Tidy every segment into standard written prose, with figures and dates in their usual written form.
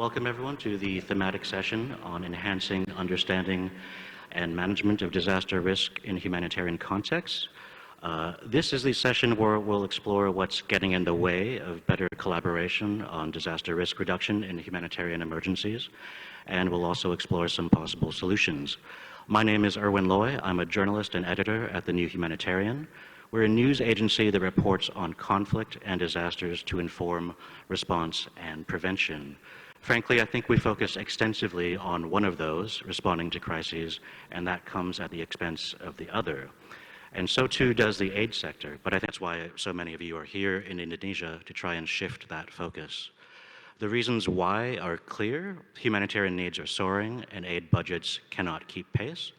Welcome everyone to the thematic session on enhancing understanding and management of disaster risk in humanitarian contexts. This is the session where we'll explore what's getting in the way of better collaboration on disaster risk reduction in humanitarian emergencies, and we'll also explore some possible solutions. My name is Erwin Loy. I'm a journalist and editor at The New Humanitarian. We're a news agency that reports on conflict and disasters to inform response and prevention. Frankly, I think we focus extensively on one of those, responding to crises, and that comes at the expense of the other. And so too does the aid sector, but I think that's why so many of you are here in Indonesia to try and shift that focus. The reasons why are clear. Humanitarian needs are soaring, and aid budgets cannot keep pace.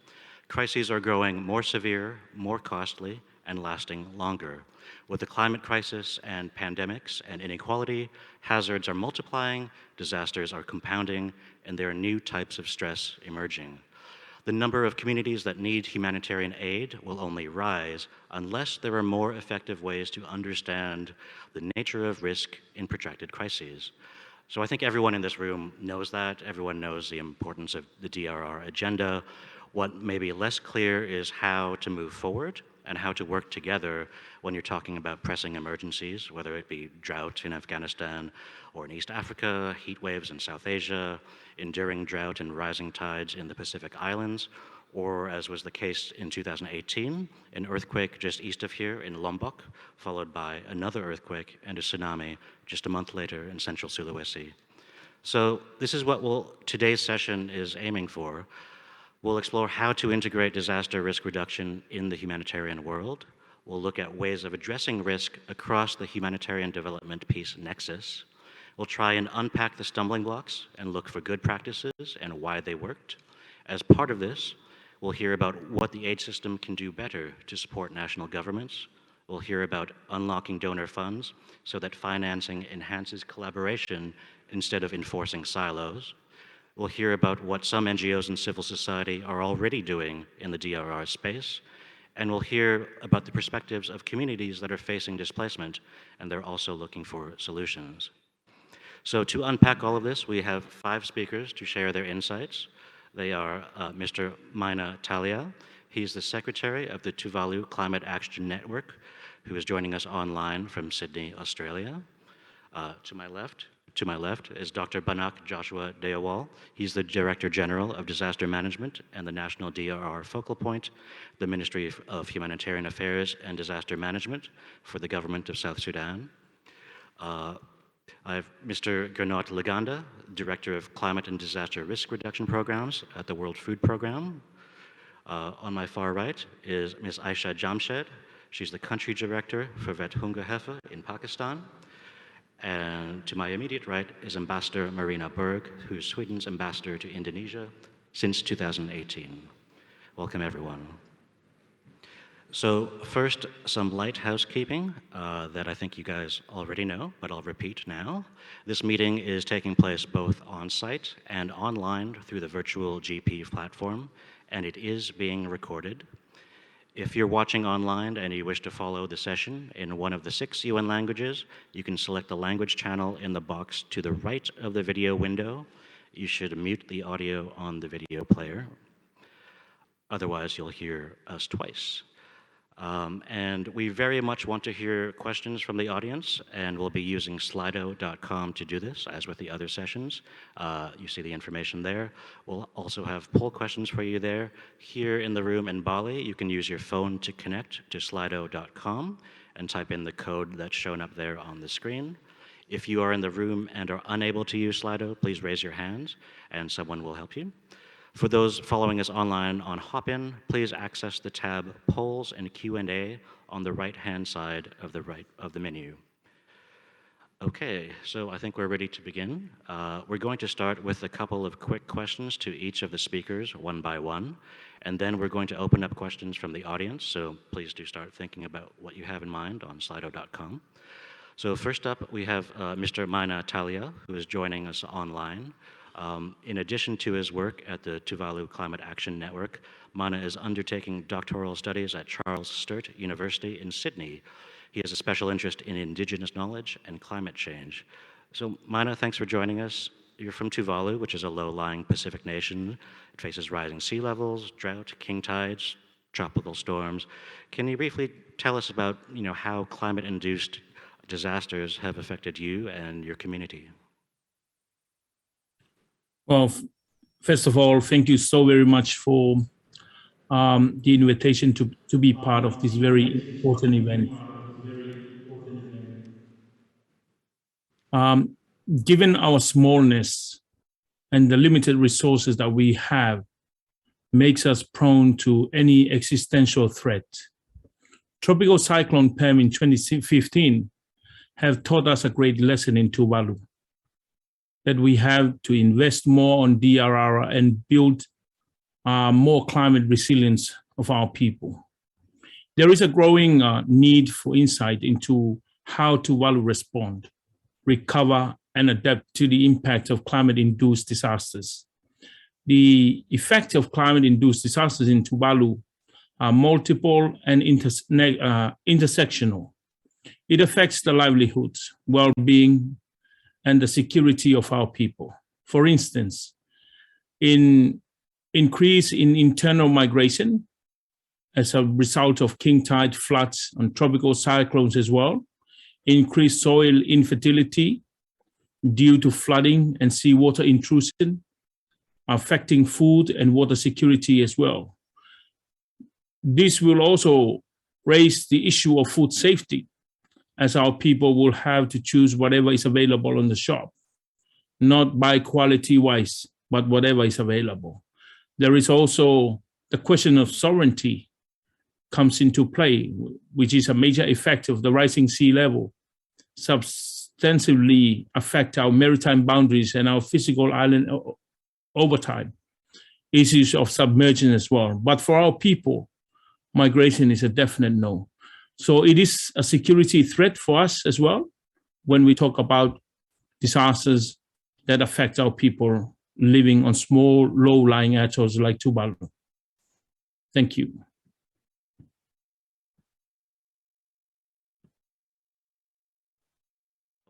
Crises are growing more severe, more costly, and lasting longer. With the climate crisis and pandemics and inequality, hazards are multiplying, disasters are compounding, and there are new types of stress emerging. The number of communities that need humanitarian aid will only rise unless there are more effective ways to understand the nature of risk in protracted crises. So I think everyone in this room knows that. Everyone knows the importance of the DRR agenda. What may be less clear is how to move forward and how to work together when you're talking about pressing emergencies, whether it be drought in Afghanistan or in East Africa, heat waves in South Asia, enduring drought and rising tides in the Pacific Islands, or as was the case in 2018, an earthquake just east of here in Lombok, followed by another earthquake and a tsunami just a month later in central Sulawesi. So this is what today's session is aiming for. We'll explore how to integrate disaster risk reduction in the humanitarian world. We'll look at ways of addressing risk across the humanitarian development peace nexus. We'll try and unpack the stumbling blocks and look for good practices and why they worked. As part of this, we'll hear about what the aid system can do better to support national governments. We'll hear about unlocking donor funds so that financing enhances collaboration instead of enforcing silos. We'll hear about what some NGOs and civil society are already doing in the DRR space, and we'll hear about the perspectives of communities that are facing displacement, and they're also looking for solutions. So to unpack all of this, we have 5 speakers to share their insights. They are Mr. Marina Talia. He's the secretary of the Tuvalu Climate Action Network, who is joining us online from Sydney, Australia. To my left is Dr. Banak Joshua Deowal. He's the Director General of Disaster Management and the National DRR Focal Point, the Ministry of Humanitarian Affairs and Disaster Management for the Government of South Sudan. I have Mr. Gernot Leganda, Director of Climate and Disaster Risk Reduction Programs at the World Food Programme. On my far right is Ms. Aisha Jamshed. She's the Country Director for Vet Hungerhilfe in Pakistan. And to my immediate right is Ambassador Marina Burke, who's Sweden's ambassador to Indonesia since 2018. Welcome, everyone. So first, some light housekeeping that I think you guys already know, but I'll repeat now. This meeting is taking place both on-site and online through the virtual GP platform, and it is being recorded. If you're watching online and you wish to follow the session in one of the 6 UN languages, you can select the language channel in the box to the right of the video window. You should mute the audio on the video player. Otherwise, you'll hear us twice. And we very much want to hear questions from the audience, and we'll be using slido.com to do this, as with the other sessions. You see the information there. We'll also have poll questions for you there. Here in the room in Bali, you can use your phone to connect to slido.com and type in the code that's shown up there on the screen. If you are in the room and are unable to use Slido, please raise your hands, and someone will help you. For those following us online on Hopin, please access the tab Polls and Q&A on the right-hand side of the menu. Okay, so I think we're ready to begin. We're going to start with a couple of quick questions to each of the speakers, one by one, and then we're going to open up questions from the audience, so please do start thinking about what you have in mind on slido.com. So first up, we have Mr. Marina Talia, who is joining us online. In addition to his work at the Tuvalu Climate Action Network, Marina is undertaking doctoral studies at Charles Sturt University in Sydney. He has a special interest in indigenous knowledge and climate change. So Marina, thanks for joining us. you're from Tuvalu, which is a low-lying Pacific nation. It faces rising sea levels, drought, king tides, tropical storms. Can you briefly tell us about, how climate-induced disasters have affected you and your community? Well, first of all, thank you so very much for the invitation to be part of this very important event. Given our smallness and the limited resources that we have, makes us prone to any existential threat. Tropical Cyclone Pam in 2015 have taught us a great lesson in Tuvalu, that we have to invest more on DRR and build more climate resilience of our people. There is a growing need for insight into how Tuvalu respond, recover, and adapt to the impact of climate-induced disasters. The effect of climate-induced disasters in Tuvalu are multiple and intersectional. It affects the livelihoods, well-being, and the security of our people. For instance, increase in internal migration as a result of king tide floods and tropical cyclones as well, increased soil infertility due to flooding and seawater intrusion, affecting food and water security as well. This will also raise the issue of food safety, as our people will have to choose whatever is available on the shop, not by quality wise, but whatever is available. There is also the question of sovereignty comes into play, which is a major effect of the rising sea level, substantively affect our maritime boundaries and our physical island over time. Issues of submersion as well. But for our people, migration is a definite no. So it is a security threat for us as well when we talk about disasters that affect our people living on small, low-lying atolls like Tuvalu. Thank you.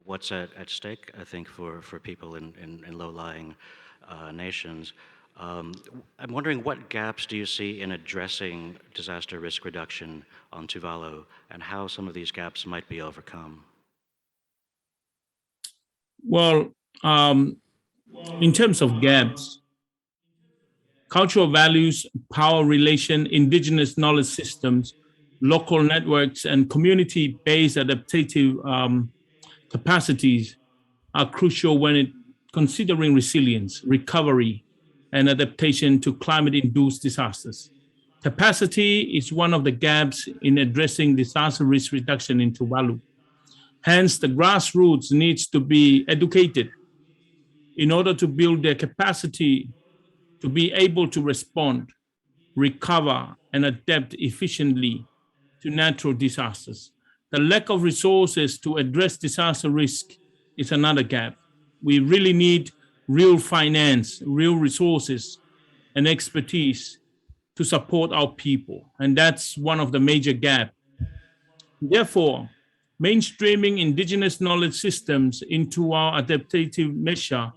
What's at stake, I think, for people in low-lying nations. I'm wondering, what gaps do you see in addressing disaster risk reduction on Tuvalu, and how some of these gaps might be overcome? Well, in terms of gaps, cultural values, power relation, indigenous knowledge systems, local networks, and community-based adaptive capacities are crucial when considering resilience, recovery, and adaptation to climate-induced disasters. Capacity is one of the gaps in addressing disaster risk reduction in Tuvalu. Hence, the grassroots needs to be educated in order to build their capacity to be able to respond, recover, and adapt efficiently to natural disasters. The lack of resources to address disaster risk is another gap. We really need real finance, real resources, and expertise to support our people. And that's one of the major gaps. Therefore, mainstreaming indigenous knowledge systems into our adaptive measure,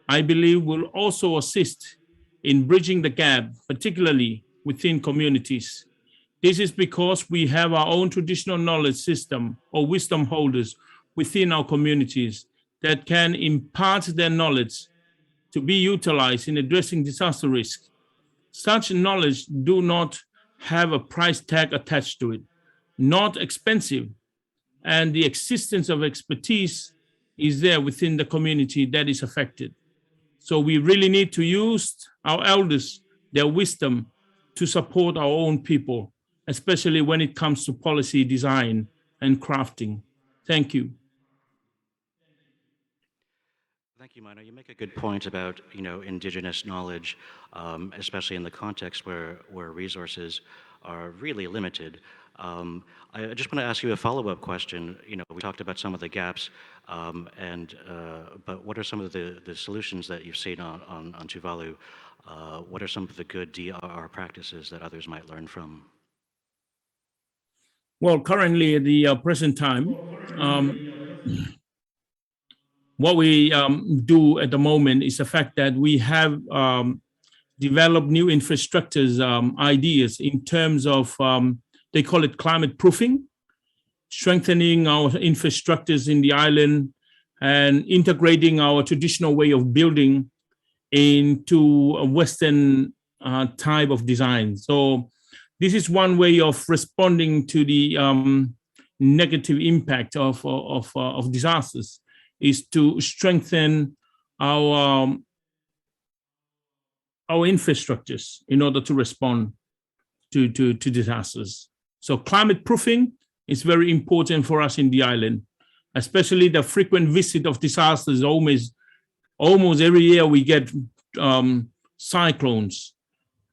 I believe, will also assist in bridging the gap, particularly within communities. This is because we have our own traditional knowledge system or wisdom holders within our communities that can impart their knowledge to be utilized in addressing disaster risk. Such knowledge do not have a price tag attached to it, not expensive, and the existence of expertise is there within the community that is affected. So we really need to use our elders, their wisdom, to support our own people, especially when it comes to policy design and crafting. Thank you. Thank you, Marina. You make a good point about, indigenous knowledge, especially in the context where resources are really limited. I just want to ask you a follow-up question. We talked about some of the gaps, but what are some of the solutions that you've seen on Tuvalu? What are some of the good DRR practices that others might learn from? Well, currently at the present time, what we do at the moment is the fact that we have developed new infrastructures ideas in terms of, they call it climate proofing, strengthening our infrastructures in the island and integrating our traditional way of building into a Western type of design. So this is one way of responding to the negative impact of disasters, is to strengthen our infrastructures in order to respond to disasters. So climate proofing is very important for us in the island, especially the frequent visit of disasters. Almost every year we get cyclones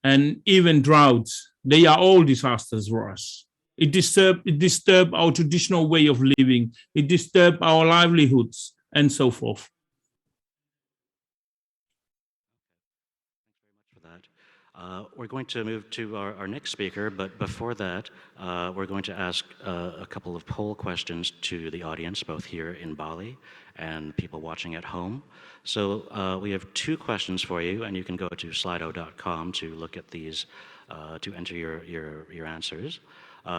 and even droughts. They are all disasters for us. It disturb our traditional way of living. It disturb our livelihoods and so forth. We're going to move to our next speaker, but before that, we're going to ask a couple of poll questions to the audience, both here in Bali and people watching at home. So we have two questions for you, and you can go to slido.com to look at these, to enter your answers.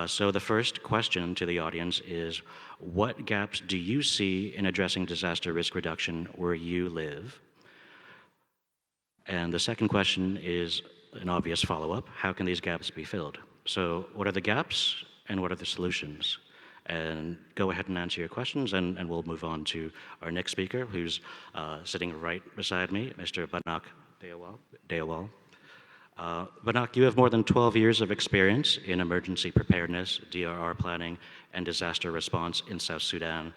So the first question to the audience is, what gaps do you see in addressing disaster risk reduction where you live? And the second question is an obvious follow-up. How can these gaps be filled? So what are the gaps and what are the solutions? And go ahead and answer your questions, and we'll move on to our next speaker, who's sitting right beside me, Mr. Banak Deowal. Banak, you have more than 12 years of experience in emergency preparedness, DRR planning, and disaster response in South Sudan.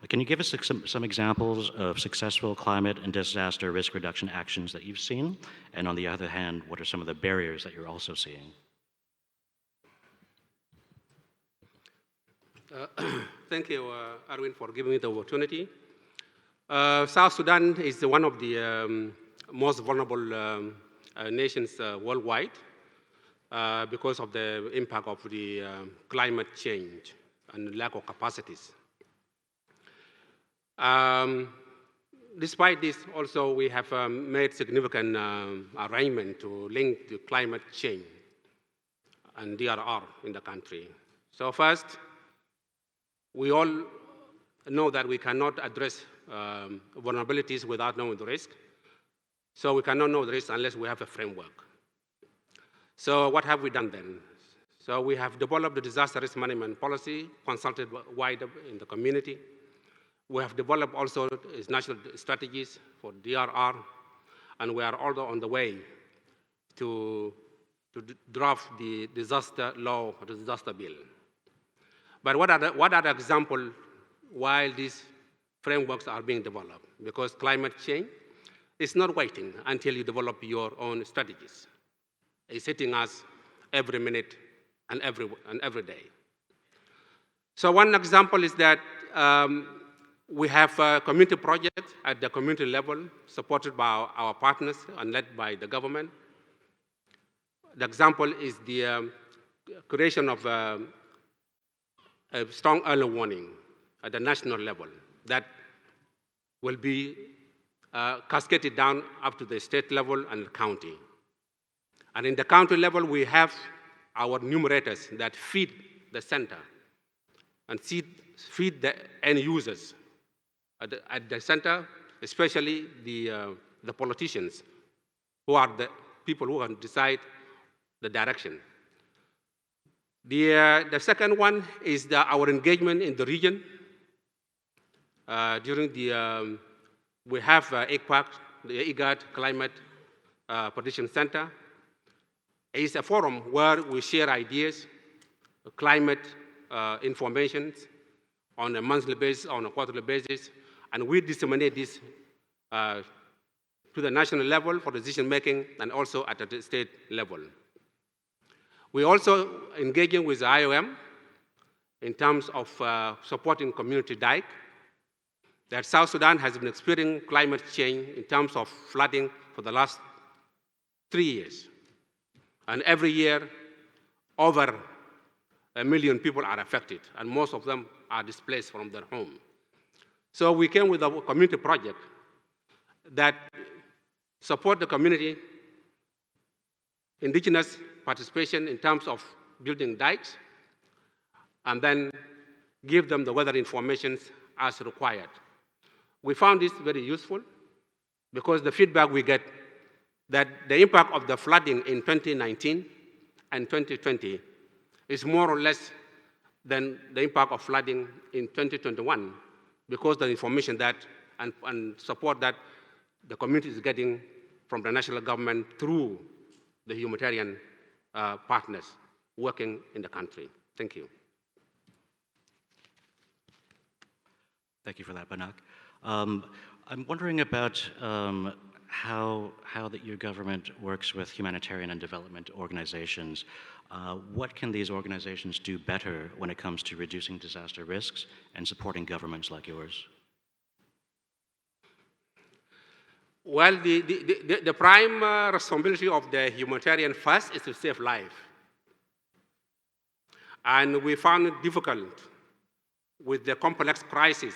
Can you give us some examples of successful climate and disaster risk reduction actions that you've seen? And on the other hand, what are some of the barriers that you're also seeing? Thank you, Arwin, for giving me the opportunity. South Sudan is one of the most vulnerable nations worldwide because of the impact of the climate change and lack of capacities. Despite this, also, we have made significant arrangement to link the climate change and DRR in the country. So first, we all know that we cannot address vulnerabilities without knowing the risk. So we cannot know the risk unless we have a framework. So what have we done then? So we have developed the disaster risk management policy, consulted wide in the community. We have developed also national strategies for DRR, and we are also on the way to draft the disaster law or the disaster bill. But what are the examples while these frameworks are being developed? Because climate change is not waiting until you develop your own strategies. It's hitting us every minute and every day. So one example is that we have a community project at the community level supported by our partners and led by the government. The example is the creation of a strong early warning at the national level that will be cascaded down up to the state level and the county. And in the county level, we have our numerators that feed the center and feed the end users at the center, especially the politicians, who are the people who can decide the direction. The second one is our engagement in the region. We have ICPAC, the IGAD Climate Prediction Center. It's a forum where we share ideas, climate information on a monthly basis, on a quarterly basis, and we disseminate this to the national level for decision making and also at the state level. We're also engaging with the IOM in terms of supporting community dike. That South Sudan has been experiencing climate change in terms of flooding for the last 3 years. And every year, over 1 million people are affected, and most of them are displaced from their home. So we came with a community project that support the community, indigenous participation in terms of building dikes, and then give them the weather information as required. We found this very useful because the feedback we get that the impact of the flooding in 2019 and 2020 is more or less than the impact of flooding in 2021 because the information that and support that the community is getting from the national government through the humanitarian partners working in the country. Thank you. Thank you for that, Banak. I'm wondering about how your government works with humanitarian and development organizations. What can these organizations do better when it comes to reducing disaster risks and supporting governments like yours? Well, the prime responsibility of the humanitarian first is to save life. And we found it difficult with the complex crisis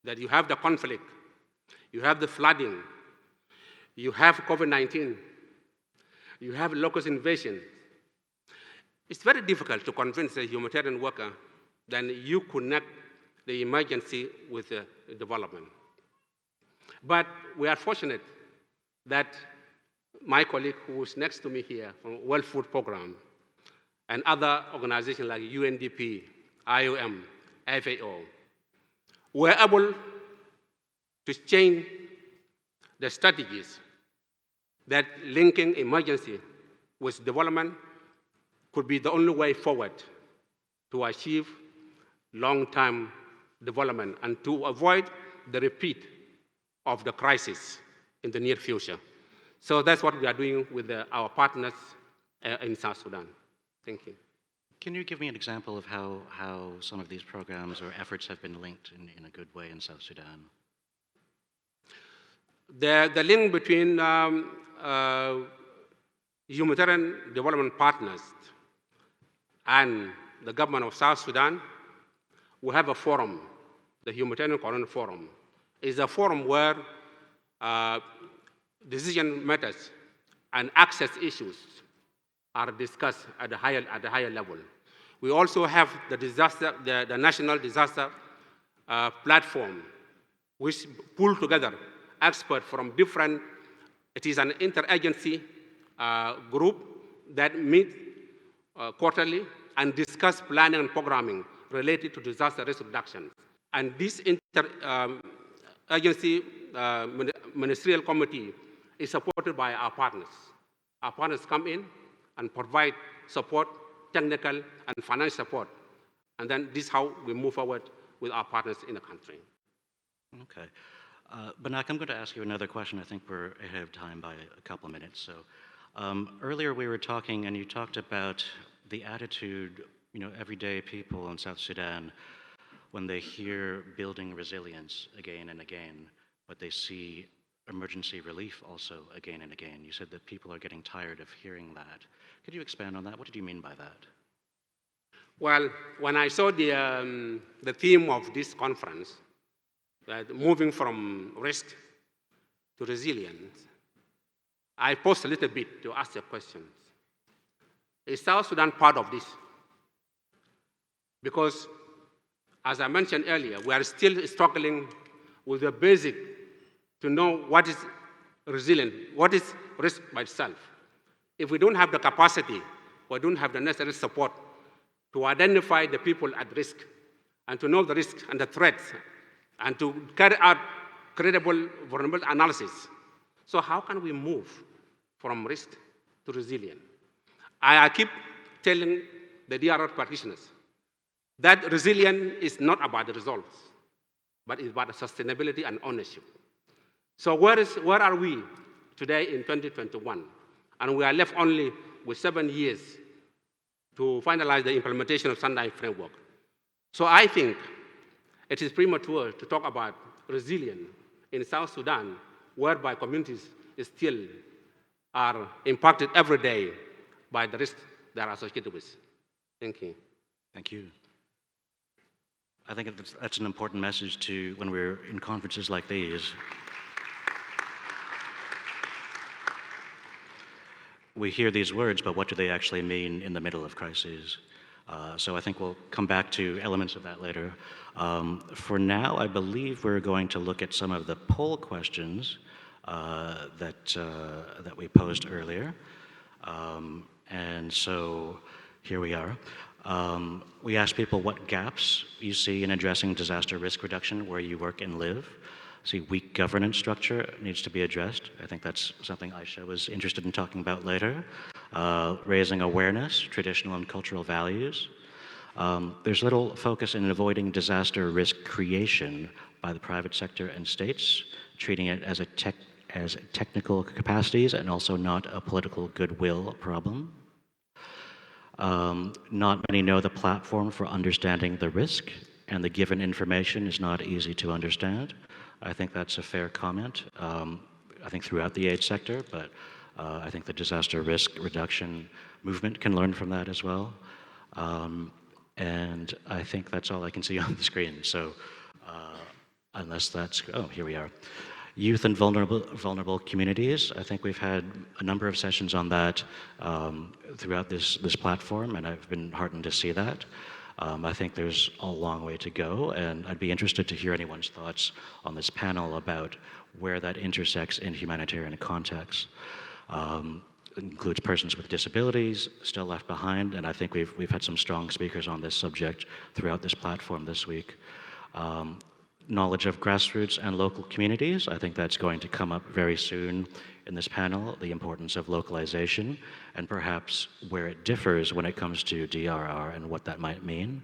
that you have the conflict, you have the flooding, you have COVID-19, you have locust invasion. It's very difficult to convince a humanitarian worker that you connect the emergency with the development. But we are fortunate that my colleague who is next to me here from World Food Program and other organizations like UNDP, IOM, FAO, were able to change the strategies that linking emergency with development could be the only way forward to achieve long-term development and to avoid the repeat of the crisis in the near future. So that's what we are doing with our partners in South Sudan. Thank you. Can you give me an example of how some of these programs or efforts have been linked in a good way in South Sudan? The link between humanitarian development partners and the government of South Sudan, we have a forum, the Humanitarian Coordinating Forum. It's a forum where decision matters and access issues are discussed at a higher level. We also have the national disaster platform, which pull together experts from different, it is an interagency group that meet quarterly and discuss planning and programming related to disaster risk reduction. And this interagency ministerial committee is supported by our partners. Our partners come in and provide support, technical and financial support. And then this is how we move forward with our partners in the country. Okay. Banak, I'm going to ask you another question. I think we're ahead of time by a couple of minutes. So earlier we were talking and you talked about the attitude, everyday people in South Sudan, when they hear building resilience again and again, but they see emergency relief also again and again. You said that people are getting tired of hearing that. Could you expand on that? What did you mean by that? Well, when I saw the theme of this conference, moving from risk to resilience, I paused a little bit to ask the question. Is South Sudan part of this? Because, as I mentioned earlier, we are still struggling with the basic to know what is resilient, what is risk by itself. If we don't have the capacity, or don't have the necessary support to identify the people at risk, and to know the risks and the threats, and to carry out credible vulnerability analysis, so how can we move from risk to resilience? I keep telling the DRR practitioners that resilience is not about the results, but it's about the sustainability and ownership. So where are we today in 2021? And we are left only with 7 years to finalize the implementation of Sendai framework. So I think it is premature to talk about resilience in South Sudan, whereby communities still are impacted every day by the risks that are associated with. Thank you. Thank you. I think that's an important message to when we're in conferences like these. We hear these words, but what do they actually mean in the middle of crises? So I think we'll come back to elements of that later. For now, I believe we're going to look at some of the poll questions that we posed earlier. And so here we are. We asked people what gaps you see in addressing disaster risk reduction where you work and live. See, weak governance structure needs to be addressed. I think that's something Aisha was interested in talking about later. Raising awareness, traditional and cultural values. There's little focus in avoiding disaster risk creation by the private sector and states, treating it as technical capacities and also not a political goodwill problem. Not many know the platform for understanding the risk, and the given information is not easy to understand. I think that's a fair comment, I think throughout the aid sector, but I think the disaster risk reduction movement can learn from that as well. And I think that's all I can see on the screen. So unless that's, oh, here we are. Youth and vulnerable communities. I think we've had a number of sessions on that throughout this platform, and I've been heartened to see that. I think there's a long way to go, and I'd be interested to hear anyone's thoughts on this panel about where that intersects in humanitarian contexts. It includes persons with disabilities still left behind, and I think we've had some strong speakers on this subject throughout this platform this week. Knowledge of grassroots and local communities, I think that's going to come up very soon in this panel, the importance of localization, and perhaps where it differs when it comes to DRR and what that might mean.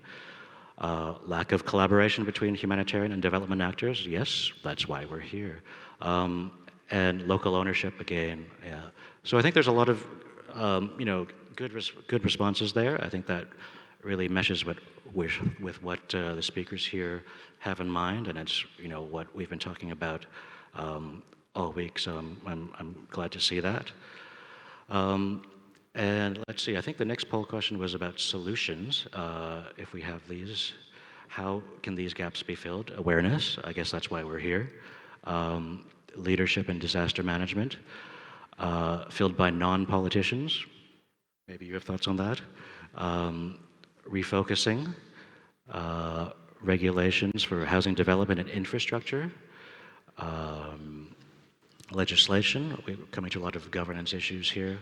Lack of collaboration between humanitarian and development actors, yes, that's why we're here. And local ownership again, yeah. So I think there's a lot of good responses there. I think that really meshes with what the speakers here have in mind, and it's what we've been talking about all week. So I'm glad to see that. And let's see. I think the next poll question was about solutions. If we have these, how can these gaps be filled? Awareness. I guess that's why we're here. Leadership and disaster management, filled by non-politicians. Maybe you have thoughts on that. Refocusing, regulations for housing development and infrastructure, legislation. We're coming to a lot of governance issues here.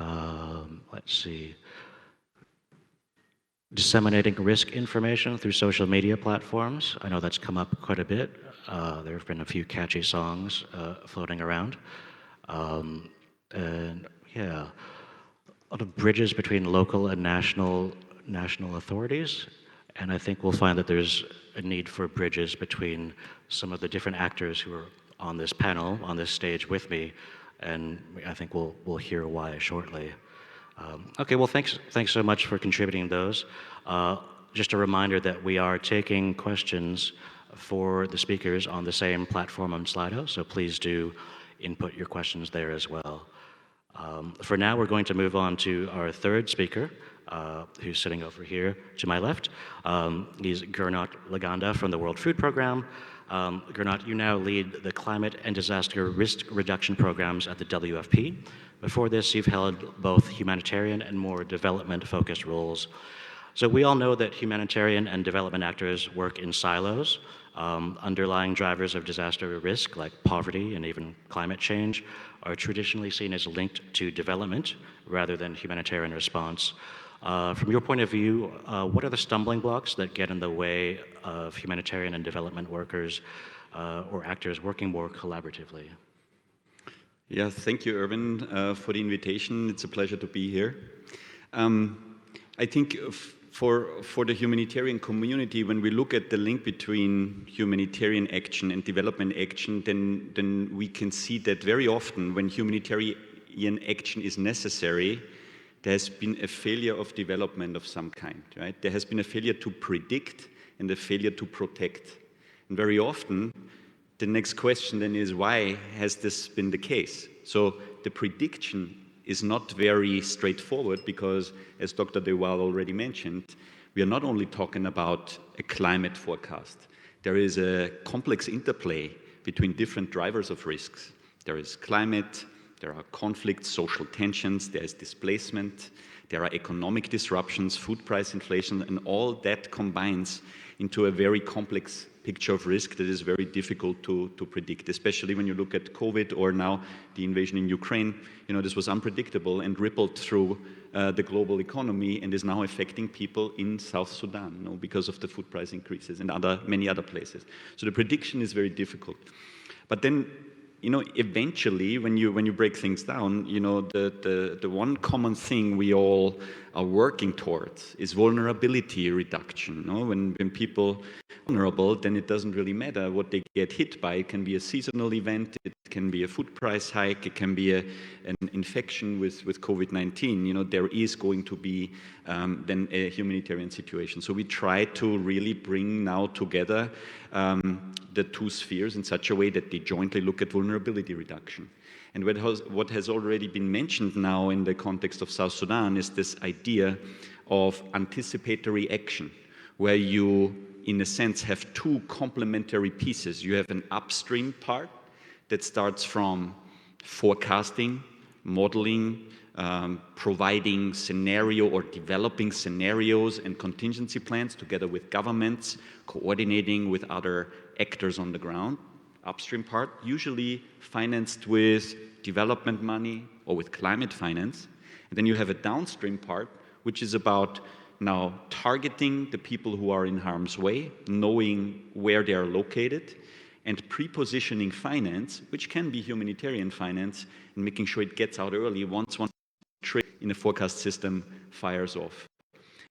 Let's see. Disseminating risk information through social media platforms. I know that's come up quite a bit. There have been a few catchy songs floating around. And yeah, a lot of bridges between local and national authorities. And I think we'll find that there's a need for bridges between some of the different actors who are on this panel, on this stage with me. And I think we'll hear why shortly. Okay, well, thanks so much for contributing those. Just a reminder that we are taking questions for the speakers on the same platform on Slido, so please do input your questions there as well. For now, we're going to move on to our third speaker, who's sitting over here to my left. He's Gernot Laganda from the World Food Programme. Gernot, you now lead the climate and disaster risk reduction programs at the WFP. Before this, you've held both humanitarian and more development-focused roles. So we all know that humanitarian and development actors work in silos. Underlying drivers of disaster risk, like poverty and even climate change, are traditionally seen as linked to development rather than humanitarian response. From your point of view, what are the stumbling blocks that get in the way of humanitarian and development workers or actors working more collaboratively? Yeah, thank you, Irvin, for the invitation. It's a pleasure to be here. I think for the humanitarian community, when we look at the link between humanitarian action and development action, then we can see that very often when humanitarian action is necessary, there has been a failure of development of some kind, right? There has been a failure to predict and a failure to protect. And very often, the next question then is, why has this been the case? So the prediction is not very straightforward because, as Dr. Dewal already mentioned, we are not only talking about a climate forecast. There is a complex interplay between different drivers of risks. There is climate, there are conflicts, social tensions, there is displacement, there are economic disruptions, food price inflation, and all that combines into a very complex picture of risk that is very difficult to predict, especially when you look at COVID or now the invasion in Ukraine. You know, this was unpredictable and rippled through the global economy and is now affecting people in South Sudan, you know, because of the food price increases and many other places. So the prediction is very difficult. But then, you know, eventually, when you break things down, you know, the one common thing we all are working towards is vulnerability reduction. You know? When people are vulnerable, then it doesn't really matter what they get hit by. It can be a seasonal event, it can be a food price hike, it can be an infection with COVID-19. You know, there is going to be then a humanitarian situation. So we try to really bring now together the two spheres in such a way that they jointly look at vulnerability reduction. And what has already been mentioned now in the context of South Sudan is this idea of anticipatory action, where you, in a sense, have two complementary pieces. You have an upstream part that starts from forecasting, modeling, providing scenario or developing scenarios and contingency plans together with governments, coordinating with other actors on the ground. Upstream part, usually financed with development money or with climate finance. And then you have a downstream part, which is about now targeting the people who are in harm's way, knowing where they are located, and pre-positioning finance, which can be humanitarian finance, and making sure it gets out early once one trick in a forecast system fires off.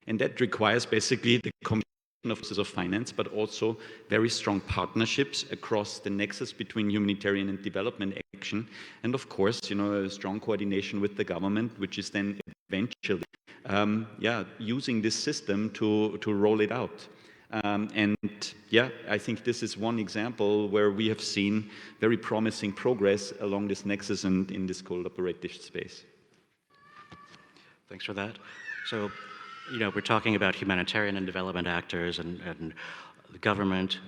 And that requires basically the combination of finance, but also very strong partnerships across the nexus between humanitarian and development action, and of course, you know, a strong coordination with the government, which is then eventually, using this system to roll it out. I think this is one example where we have seen very promising progress along this nexus and in this collaborative space. Thanks for that. So, you know, we're talking about humanitarian and development actors and the government,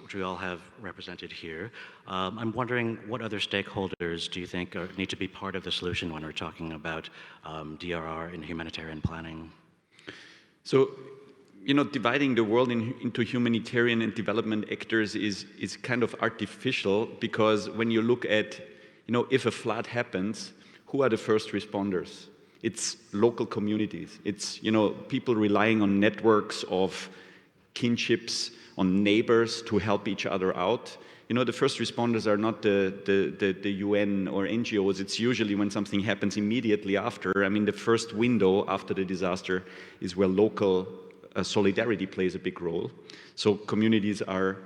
which we all have represented here. I'm wondering what other stakeholders do you think need to be part of the solution when we're talking about DRR in humanitarian planning? So, you know, dividing the world into humanitarian and development actors is kind of artificial, because when you look at, you know, if a flood happens, who are the first responders? It's local communities. It's, you know, people relying on networks of kinships, on neighbors to help each other out. You know, the first responders are not the UN or NGOs. It's usually when something happens immediately after. I mean, the first window after the disaster is where local solidarity plays a big role. So communities are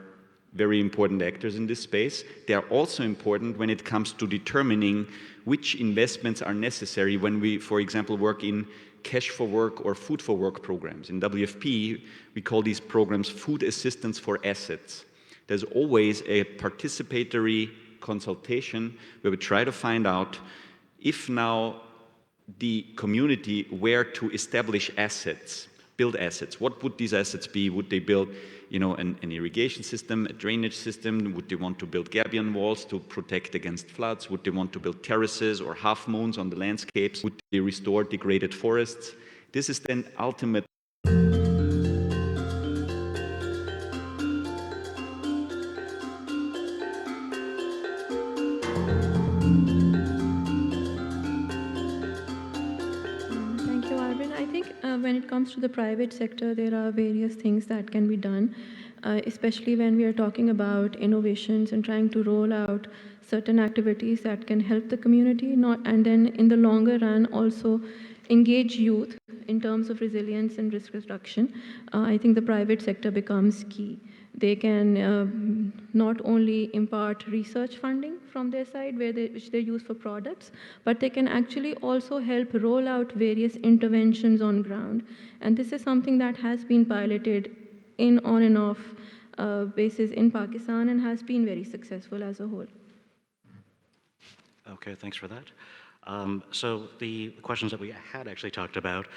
very important actors in this space. They are also important when it comes to determining which investments are necessary when we, for example, work in cash for work or food for work programs. In WFP, we call these programs food assistance for assets. There's always a participatory consultation where we try to find out if now the community were to establish assets, build assets. What would these assets be? Would they build, you know, an irrigation system, a drainage system? Would they want to build gabion walls to protect against floods? Would they want to build terraces or half moons on the landscapes? Would they restore degraded forests? This is then ultimately when it comes to the private sector, there are various things that can be done, especially when we are talking about innovations and trying to roll out certain activities that can help the community, and then in the longer run also engage youth in terms of resilience and risk reduction. I think the private sector becomes key. They can not only impart research funding from their side, which they use for products, but they can actually also help roll out various interventions on ground. And this is something that has been piloted on and off basis in Pakistan and has been very successful as a whole. Okay, thanks for that. So the questions that we had actually talked about,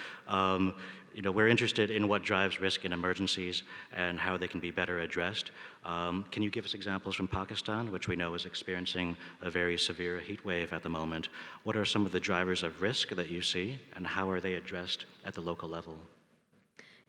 we're interested in what drives risk in emergencies and how they can be better addressed. Can you give us examples from Pakistan, which we know is experiencing a very severe heat wave at the moment? What are some of the drivers of risk that you see, and how are they addressed at the local level?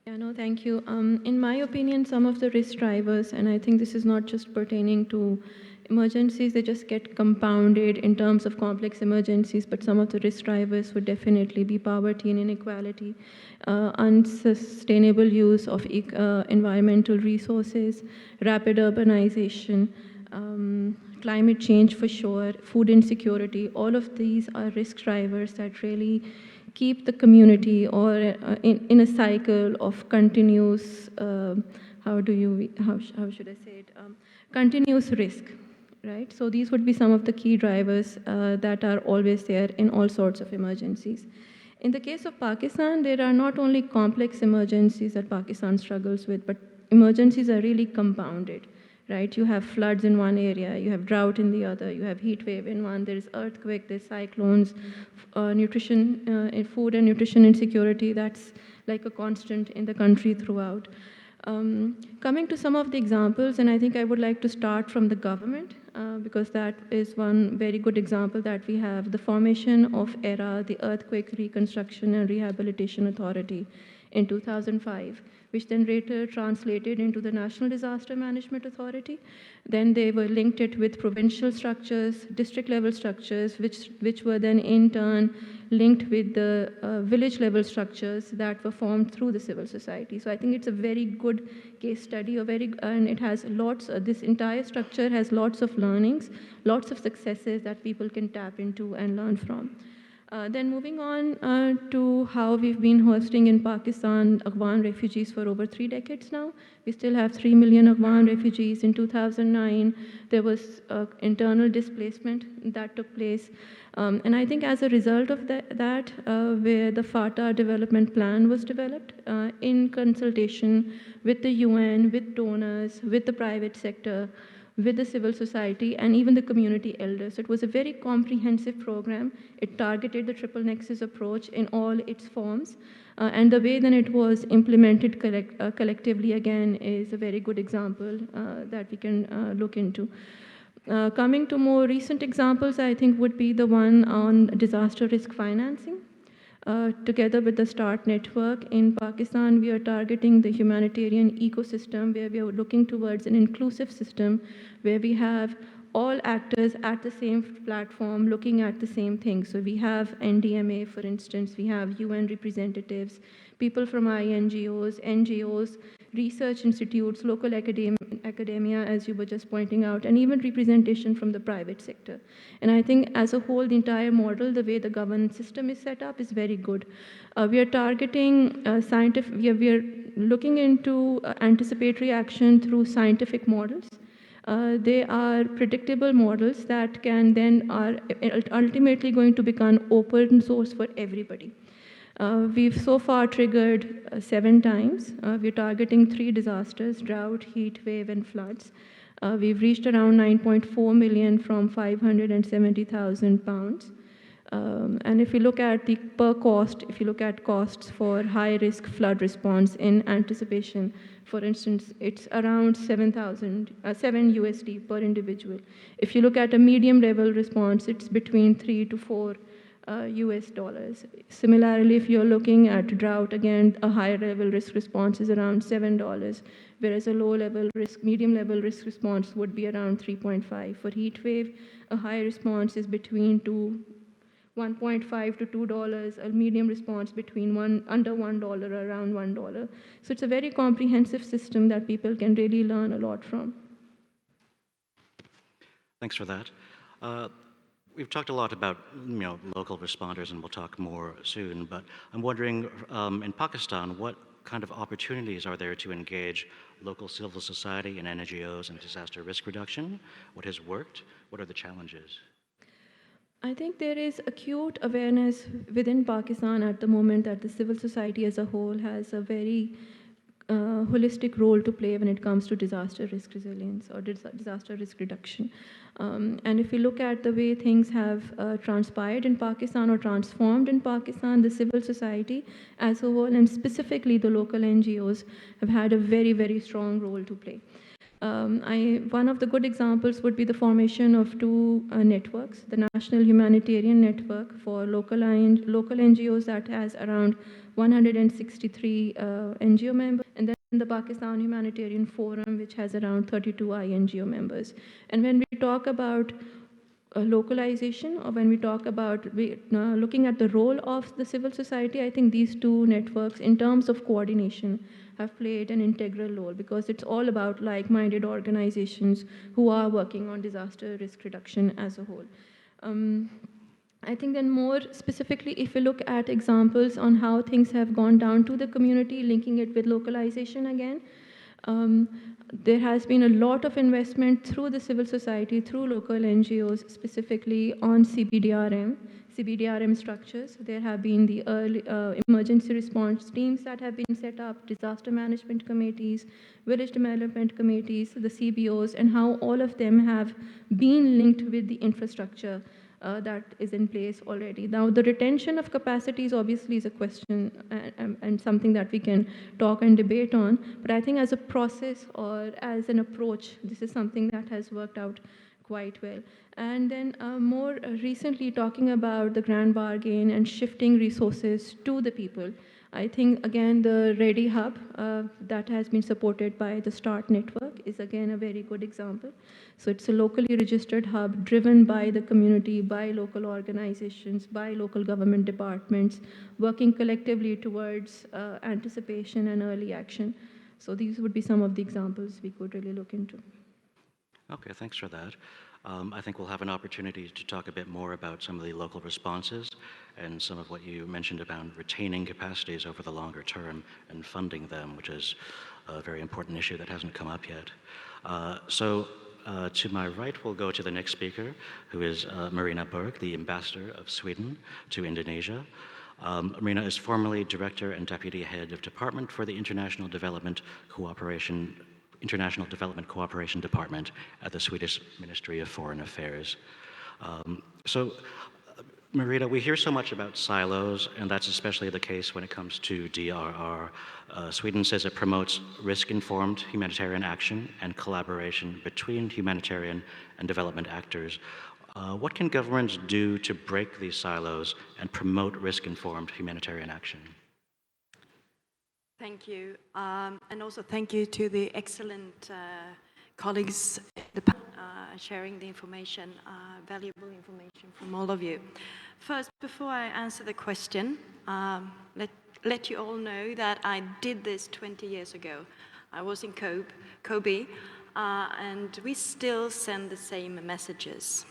Yeah, no, thank you. In my opinion, some of the risk drivers, and I think this is not just pertaining to emergencies, they just get compounded in terms of complex emergencies, but some of the risk drivers would definitely be poverty and inequality, unsustainable use of environmental resources, rapid urbanization, climate change for sure, food insecurity. All of these are risk drivers that really keep the community or in a cycle of continuous, how should I say it, continuous risk, right? So these would be some of the key drivers that are always there in all sorts of emergencies. In the case of Pakistan, there are not only complex emergencies that Pakistan struggles with, but emergencies are really compounded, right? You have floods in one area, you have drought in the other, you have heat wave in one, there's earthquake, there's cyclones, food and nutrition insecurity, that's like a constant in the country throughout. Coming to some of the examples, and I think I would like to start from the government, because that is one very good example that we have, the formation of ERA, the Earthquake Reconstruction and Rehabilitation Authority in 2005, which then later translated into the National Disaster Management Authority. Then they were linked it with provincial structures, district level structures, which were then in turn linked with the village level structures that were formed through the civil society. So I think it's a very good case study, and it has lots, this entire structure has lots of learnings, lots of successes that people can tap into and learn from. Then moving on to how we've been hosting in Pakistan Afghan refugees for over 3 decades now. We still have 3 million Afghan refugees. In 2009, there was internal displacement that took place. And I think as a result of that where the FATA development plan was developed in consultation with the UN, with donors, with the private sector, with the civil society, and even the community elders. It was a very comprehensive program. It targeted the triple nexus approach in all its forms. And the way then it was implemented collectively, again, is a very good example that we can look into. Coming to more recent examples, I think would be the one on disaster risk financing. Together with the START network in Pakistan, we are targeting the humanitarian ecosystem where we are looking towards an inclusive system where we have all actors at the same platform looking at the same thing. So we have NDMA, for instance, we have UN representatives, people from INGOs, NGOs, research institutes, local academia, as you were just pointing out, and even representation from the private sector. And I think as a whole, the entire model, the way the governance system is set up is very good. We are targeting we are looking into anticipatory action through scientific models. They are predictable models that can then are ultimately going to become open source for everybody. We've so far triggered 7 times. We're targeting 3 disasters: drought, heat wave, and floods. We've reached around 9.4 million from 570,000 pounds. And if you look at the per cost, if you look at costs for high-risk flood response in anticipation, for instance, it's around $7 USD per individual. If you look at a medium-level response, it's between 3 to 4 US dollars. Similarly, if you're looking at drought, again, a higher-level risk response is around $7, whereas a low-level risk, medium-level risk response would be around 3.5. For heat wave, a high response is between 1.5 to $2, a medium response between under $1, around $1. So it's a very comprehensive system that people can really learn a lot from. Thanks for that. We've talked a lot about local responders, and we'll talk more soon, but I'm wondering, in Pakistan, what kind of opportunities are there to engage local civil society and NGOs in disaster risk reduction? What has worked? What are the challenges? I think there is acute awareness within Pakistan at the moment that the civil society as a whole has a very holistic role to play when it comes to disaster risk resilience or disaster risk reduction. And if we look at the way things have transpired in Pakistan or transformed in Pakistan, the civil society as a whole, and specifically the local NGOs, have had a very, very strong role to play. One of the good examples would be the formation of two networks, the National Humanitarian Network for local NGOs that has around 163 NGO members, and then the Pakistan Humanitarian Forum, which has around 32 INGO members. And when we talk about localization, or when we talk about looking at the role of the civil society, I think these two networks, in terms of coordination, have played an integral role, because it's all about like-minded organizations who are working on disaster risk reduction as a whole. I think then more specifically, if we look at examples on how things have gone down to the community, linking it with localization again, there has been a lot of investment through the civil society, through local NGOs, specifically on CBDRM structures. There have been the early emergency response teams that have been set up, disaster management committees, village development committees, the CBOs, and how all of them have been linked with the infrastructure that is in place already. Now, the retention of capacities obviously is a question and something that we can talk and debate on, but I think as a process or as an approach, this is something that has worked out quite well. And then more recently, talking about the grand bargain and shifting resources to the people, I think, again, the Ready Hub that has been supported by the START network is, again, a very good example. So it's a locally registered hub driven by the community, by local organizations, by local government departments, working collectively towards anticipation and early action. So these would be some of the examples we could really look into. Okay, thanks for that. I think we'll have an opportunity to talk a bit more about some of the local responses and some of what you mentioned about retaining capacities over the longer term and funding them, which is a very important issue that hasn't come up yet. To my right, we'll go to the next speaker, who is Marina Burke, the ambassador of Sweden to Indonesia. Marina is formerly Director and Deputy Head of Department for the International Development Cooperation Department at the Swedish Ministry of Foreign Affairs. Marina, we hear so much about silos, and that's especially the case when it comes to DRR. Sweden says it promotes risk-informed humanitarian action and collaboration between humanitarian and development actors. What can governments do to break these silos and promote risk-informed humanitarian action? Thank you, and also thank you to the excellent colleagues sharing the information, valuable information from all of you. First, before I answer the question, let you all know that I did this 20 years ago. I was in Kobe, and we still send the same messages.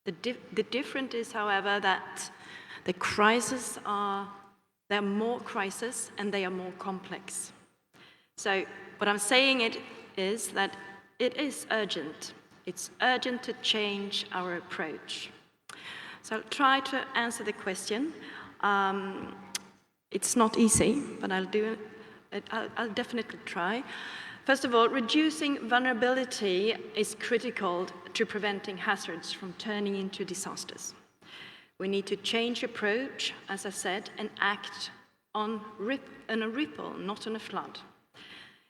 The difference is, however, that the crises are there are more crises and they are more complex. So what I'm saying is that it is urgent. It's urgent to change our approach. So I'll try to answer the question. It's not easy, but I'll do it. I'll definitely try. First of all, reducing vulnerability is critical to preventing hazards from turning into disasters. We need to change approach, as I said, and act on a ripple, not on a flood.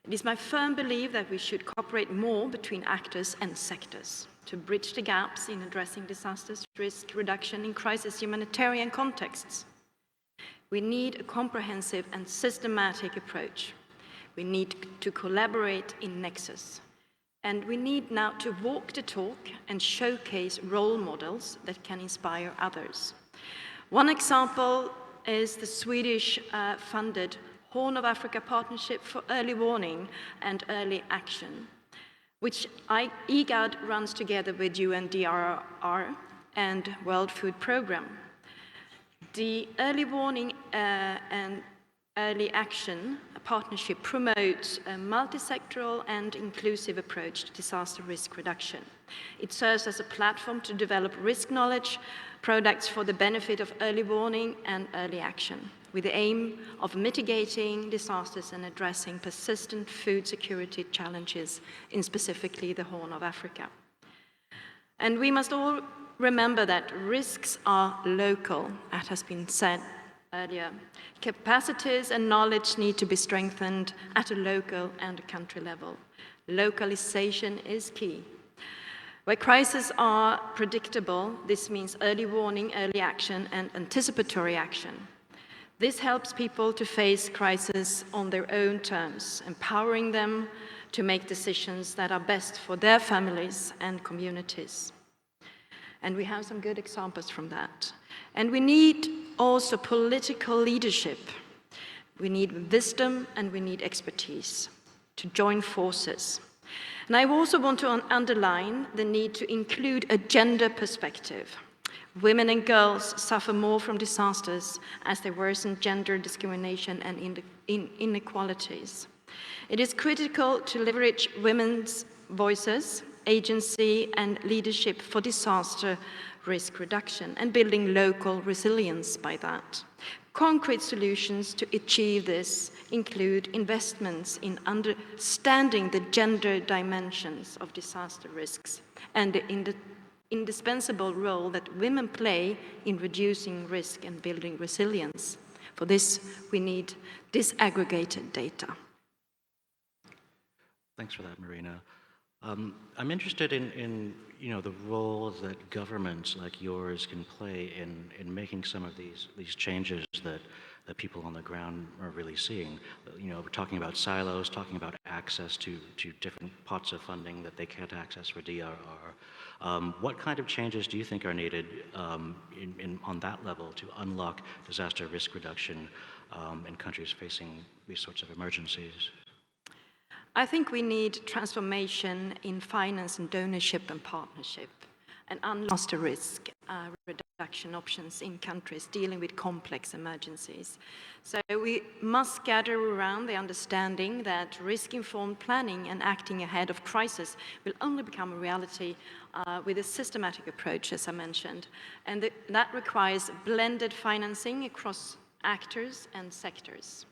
It is my firm belief that we should cooperate more between actors and sectors to bridge the gaps in addressing disasters, risk reduction in crisis humanitarian contexts. We need a comprehensive and systematic approach. We need to collaborate in nexus. And we need now to walk the talk and showcase role models that can inspire others. One example is the Swedish funded Horn of Africa Partnership for Early Warning and Early Action, which IGAD runs together with UNDRR and World Food Programme. The early warning and Early Action, a partnership, promotes a multi-sectoral and inclusive approach to disaster risk reduction. It serves as a platform to develop risk knowledge, products for the benefit of early warning and early action, with the aim of mitigating disasters and addressing persistent food security challenges in specifically the Horn of Africa. And we must all remember that risks are local, as has been said earlier. Capacities and knowledge need to be strengthened at a local and a country level. Localization is key. Where crises are predictable, this means early warning, early action, and anticipatory action. This helps people to face crises on their own terms, empowering them to make decisions that are best for their families and communities. And we have some good examples from that. And we need also political leadership. We need wisdom and we need expertise to join forces. And I also want to underline the need to include a gender perspective. Women and girls suffer more from disasters as they worsen gender discrimination and inequalities. It is critical to leverage women's voices, agency and leadership for disaster risk reduction and building local resilience by that. Concrete solutions to achieve this include investments in understanding the gender dimensions of disaster risks and the indispensable role that women play in reducing risk and building resilience. For this, we need disaggregated data. Thanks for that, Marina. I'm interested in the roles that governments like yours can play in making some of these changes that people on the ground are really seeing. We're talking about silos, talking about access to different pots of funding that they can't access for DRR. What kind of changes do you think are needed on that level to unlock disaster risk reduction in countries facing these sorts of emergencies? I think we need transformation in finance and donorship and partnership and unlock the risk reduction options in countries dealing with complex emergencies. So we must gather around the understanding that risk-informed planning and acting ahead of crisis will only become a reality with a systematic approach, as I mentioned. And that requires blended financing across actors and sectors.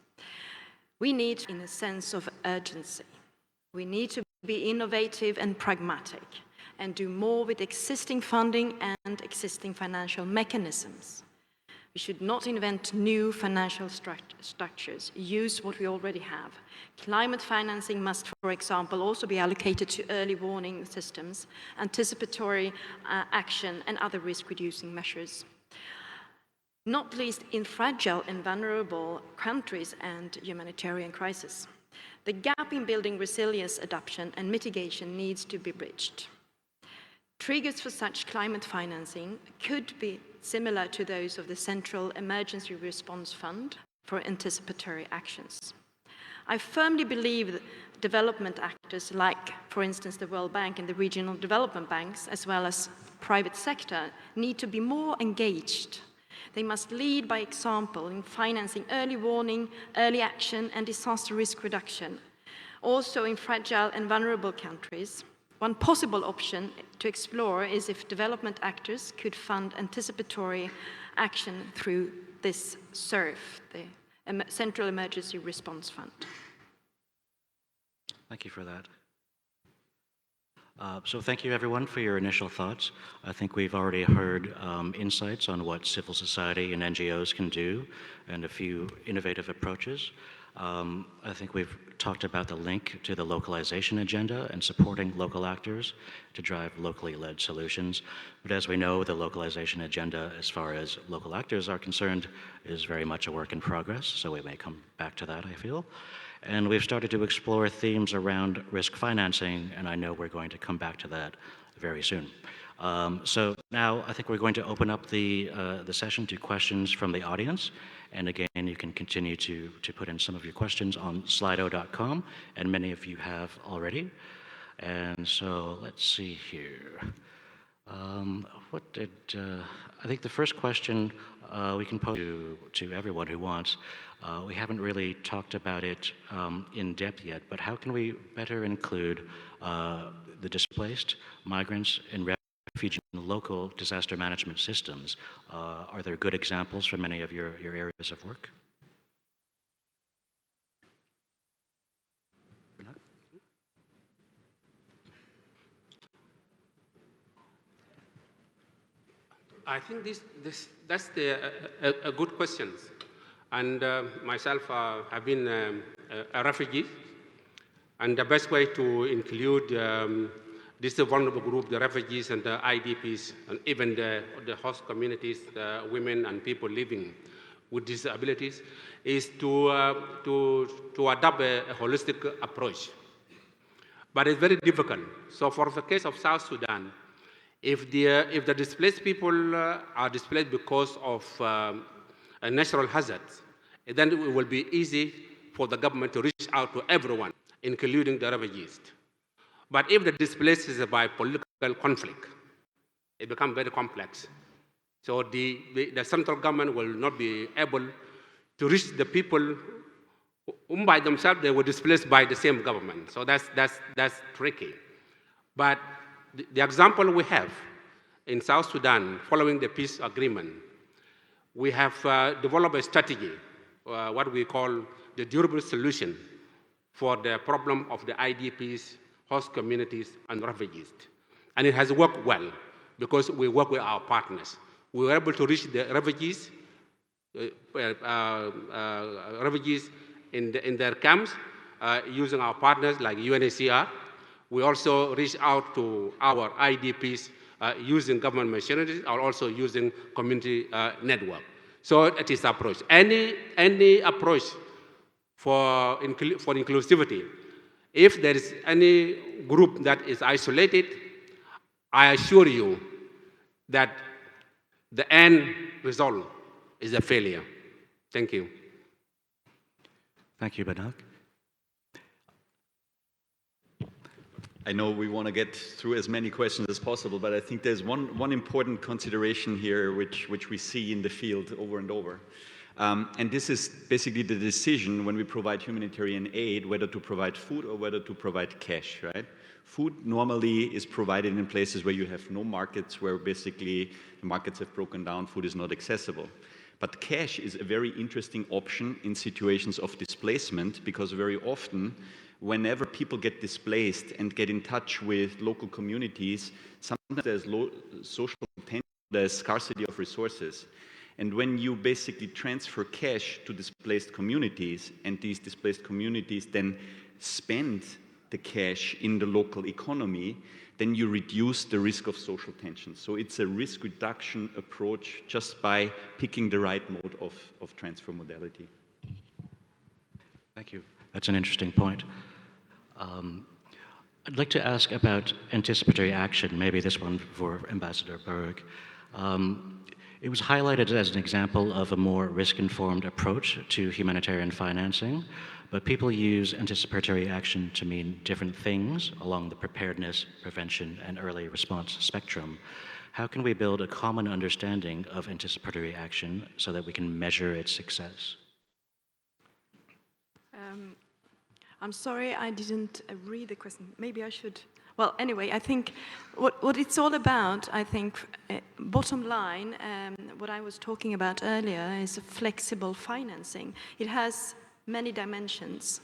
We need, in a sense of urgency, we need to be innovative and pragmatic and do more with existing funding and existing financial mechanisms. We should not invent new financial structures, use what we already have. Climate financing must, for example, also be allocated to early warning systems, anticipatory action, and other risk-reducing measures. Not least in fragile and vulnerable countries and humanitarian crises. The gap in building resilience, adaptation, and mitigation needs to be bridged. Triggers for such climate financing could be similar to those of the Central Emergency Response Fund for anticipatory actions. I firmly believe that development actors like, for instance, the World Bank and the regional development banks, as well as private sector, need to be more engaged. They must lead by example in financing early warning, early action, and disaster risk reduction. Also in fragile and vulnerable countries, one possible option to explore is if development actors could fund anticipatory action through this CERF, the Central Emergency Response Fund. Thank you for that. So thank you everyone for your initial thoughts. I think we've already heard insights on what civil society and NGOs can do and a few innovative approaches. I think we've talked about the link to the localization agenda and supporting local actors to drive locally led solutions. But as we know, the localization agenda, as far as local actors are concerned, is very much a work in progress, so we may come back to that, I feel. And we've started to explore themes around risk financing, and I know we're going to come back to that very soon. So now I think we're going to open up the session to questions from the audience. And again, you can continue to put in some of your questions on slido.com, and many of you have already. And so let's see here. I think the first question we can pose to everyone who wants. We haven't really talked about it in depth yet, but how can we better include the displaced, migrants, and refugees in local disaster management systems? Are there good examples from many of your areas of work? I think that's a good question. And myself, have been a refugee. And the best way to include this vulnerable group, the refugees and the IDPs, and even the host communities, the women and people living with disabilities, is to adopt a holistic approach. But it's very difficult. So for the case of South Sudan, if the displaced people are displaced because of a natural hazard, then it will be easy for the government to reach out to everyone, including the refugees. But if the displaced is by political conflict, it becomes very complex. So the central government will not be able to reach the people whom by themselves they were displaced by the same government. So that's tricky. But the example we have in South Sudan, following the peace agreement, we have developed a strategy, what we call the durable solution for the problem of the IDPs, host communities, and refugees. And it has worked well because we work with our partners. We were able to reach the refugees, in their camps using our partners like UNHCR. We also reach out to our IDPs using government machinery or also using community network. So it is approach. Any approach for inclusivity, if there is any group that is isolated, I assure you that the end result is a failure. Thank you. Thank you, Banak. I know we want to get through as many questions as possible, but I think there's one important consideration here which we see in the field over and over. And this is basically the decision when we provide humanitarian aid, whether to provide food or whether to provide cash, right? Food normally is provided in places where you have no markets, where basically the markets have broken down, food is not accessible. But cash is a very interesting option in situations of displacement, because very often, whenever people get displaced and get in touch with local communities, sometimes there's low social tension, there's scarcity of resources. And when you basically transfer cash to displaced communities, and these displaced communities then spend the cash in the local economy, then you reduce the risk of social tension. So it's a risk reduction approach just by picking the right mode of transfer modality. Thank you. That's an interesting point. I'd like to ask about anticipatory action, maybe this one for Ambassador Burke. It was highlighted as an example of a more risk-informed approach to humanitarian financing, but people use anticipatory action to mean different things along the preparedness, prevention, and early response spectrum. How can we build a common understanding of anticipatory action so that we can measure its success? I'm sorry I didn't read the question. Maybe I should. Well, anyway, I think what it's all about, I think, bottom line, what I was talking about earlier is flexible financing. It has many dimensions.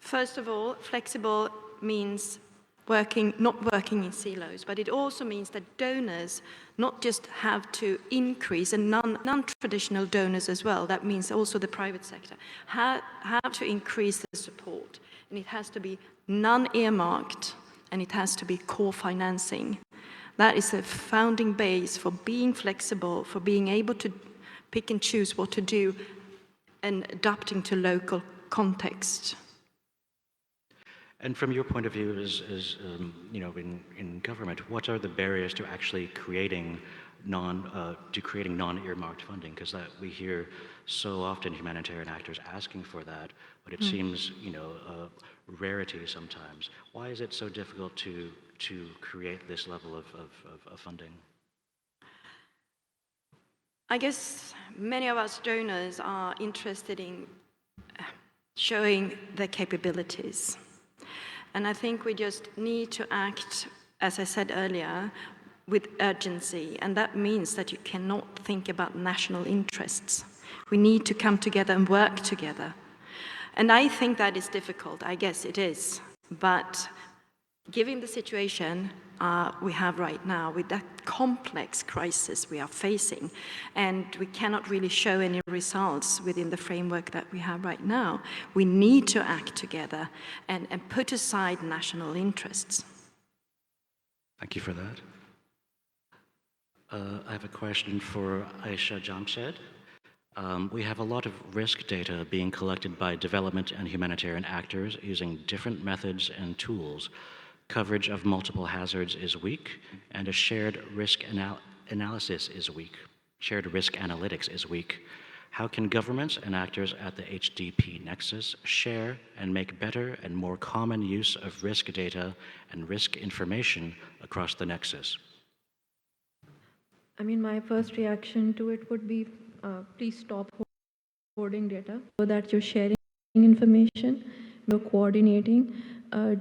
First of all, flexible means not working in silos, but it also means that donors not just have to increase, and non-traditional donors as well, that means also the private sector, have to increase the support. And it has to be non-earmarked, and it has to be core financing. That is a founding base for being flexible, for being able to pick and choose what to do, and adapting to local context. And from your point of view, in government, what are the barriers to actually creating non-earmarked funding? Because we hear so often humanitarian actors asking for that, but it seems a rarity sometimes. Why is it so difficult to create this level of funding? I guess many of us donors are interested in showing their capabilities. And I think we just need to act, as I said earlier, with urgency. And that means that you cannot think about national interests. We need to come together and work together. And I think that is difficult. I guess it is. But given the situation we have right now, with that complex crisis we are facing, and we cannot really show any results within the framework that we have right now, we need to act together and put aside national interests. Thank you for that. I have a question for Aisha Jamshed. We have a lot of risk data being collected by development and humanitarian actors using different methods and tools. Coverage of multiple hazards is weak, and a shared risk analysis is weak. Shared risk analytics is weak. How can governments and actors at the HDP nexus share and make better and more common use of risk data and risk information across the nexus? I mean, my first reaction to it would be, please stop hoarding data so that you're sharing information, you're coordinating.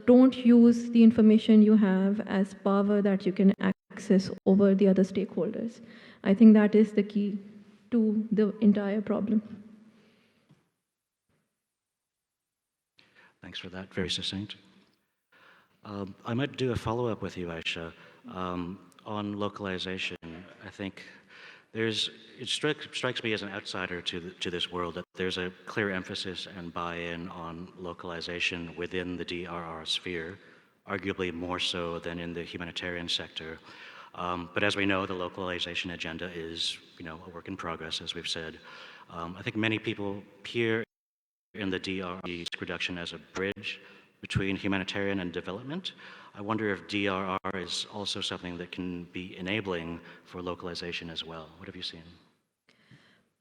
Don't use the information you have as power that you can access over the other stakeholders. I think that is the key to the entire problem. Thanks for that, very succinct. I might do a follow-up with you, Aisha, on localization. I think it strikes me as an outsider to this world that there's a clear emphasis and buy-in on localization within the DRR sphere, arguably more so than in the humanitarian sector. But as we know, the localization agenda is, a work in progress, as we've said. I think many people peer in the DRR reduction as a bridge between humanitarian and development. I wonder if DRR is also something that can be enabling for localization as well. What have you seen?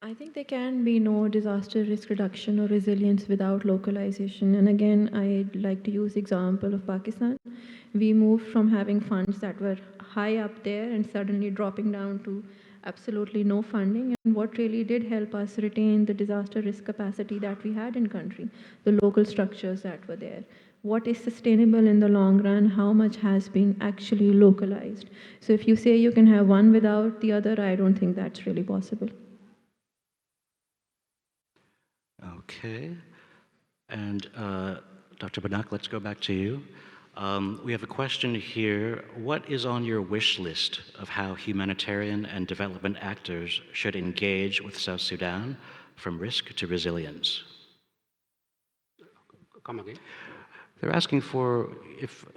I think there can be no disaster risk reduction or resilience without localization. And again, I'd like to use the example of Pakistan. We moved from having funds that were high up there and suddenly dropping down to absolutely no funding. And what really did help us retain the disaster risk capacity that we had in country, the local structures that were there. What is sustainable in the long run, how much has been actually localized. So if you say you can have one without the other, I don't think that's really possible. Okay. And Dr. Banak, let's go back to you. We have a question here. What is on your wish list of how humanitarian and development actors should engage with South Sudan from risk to resilience? Come again? They're asking for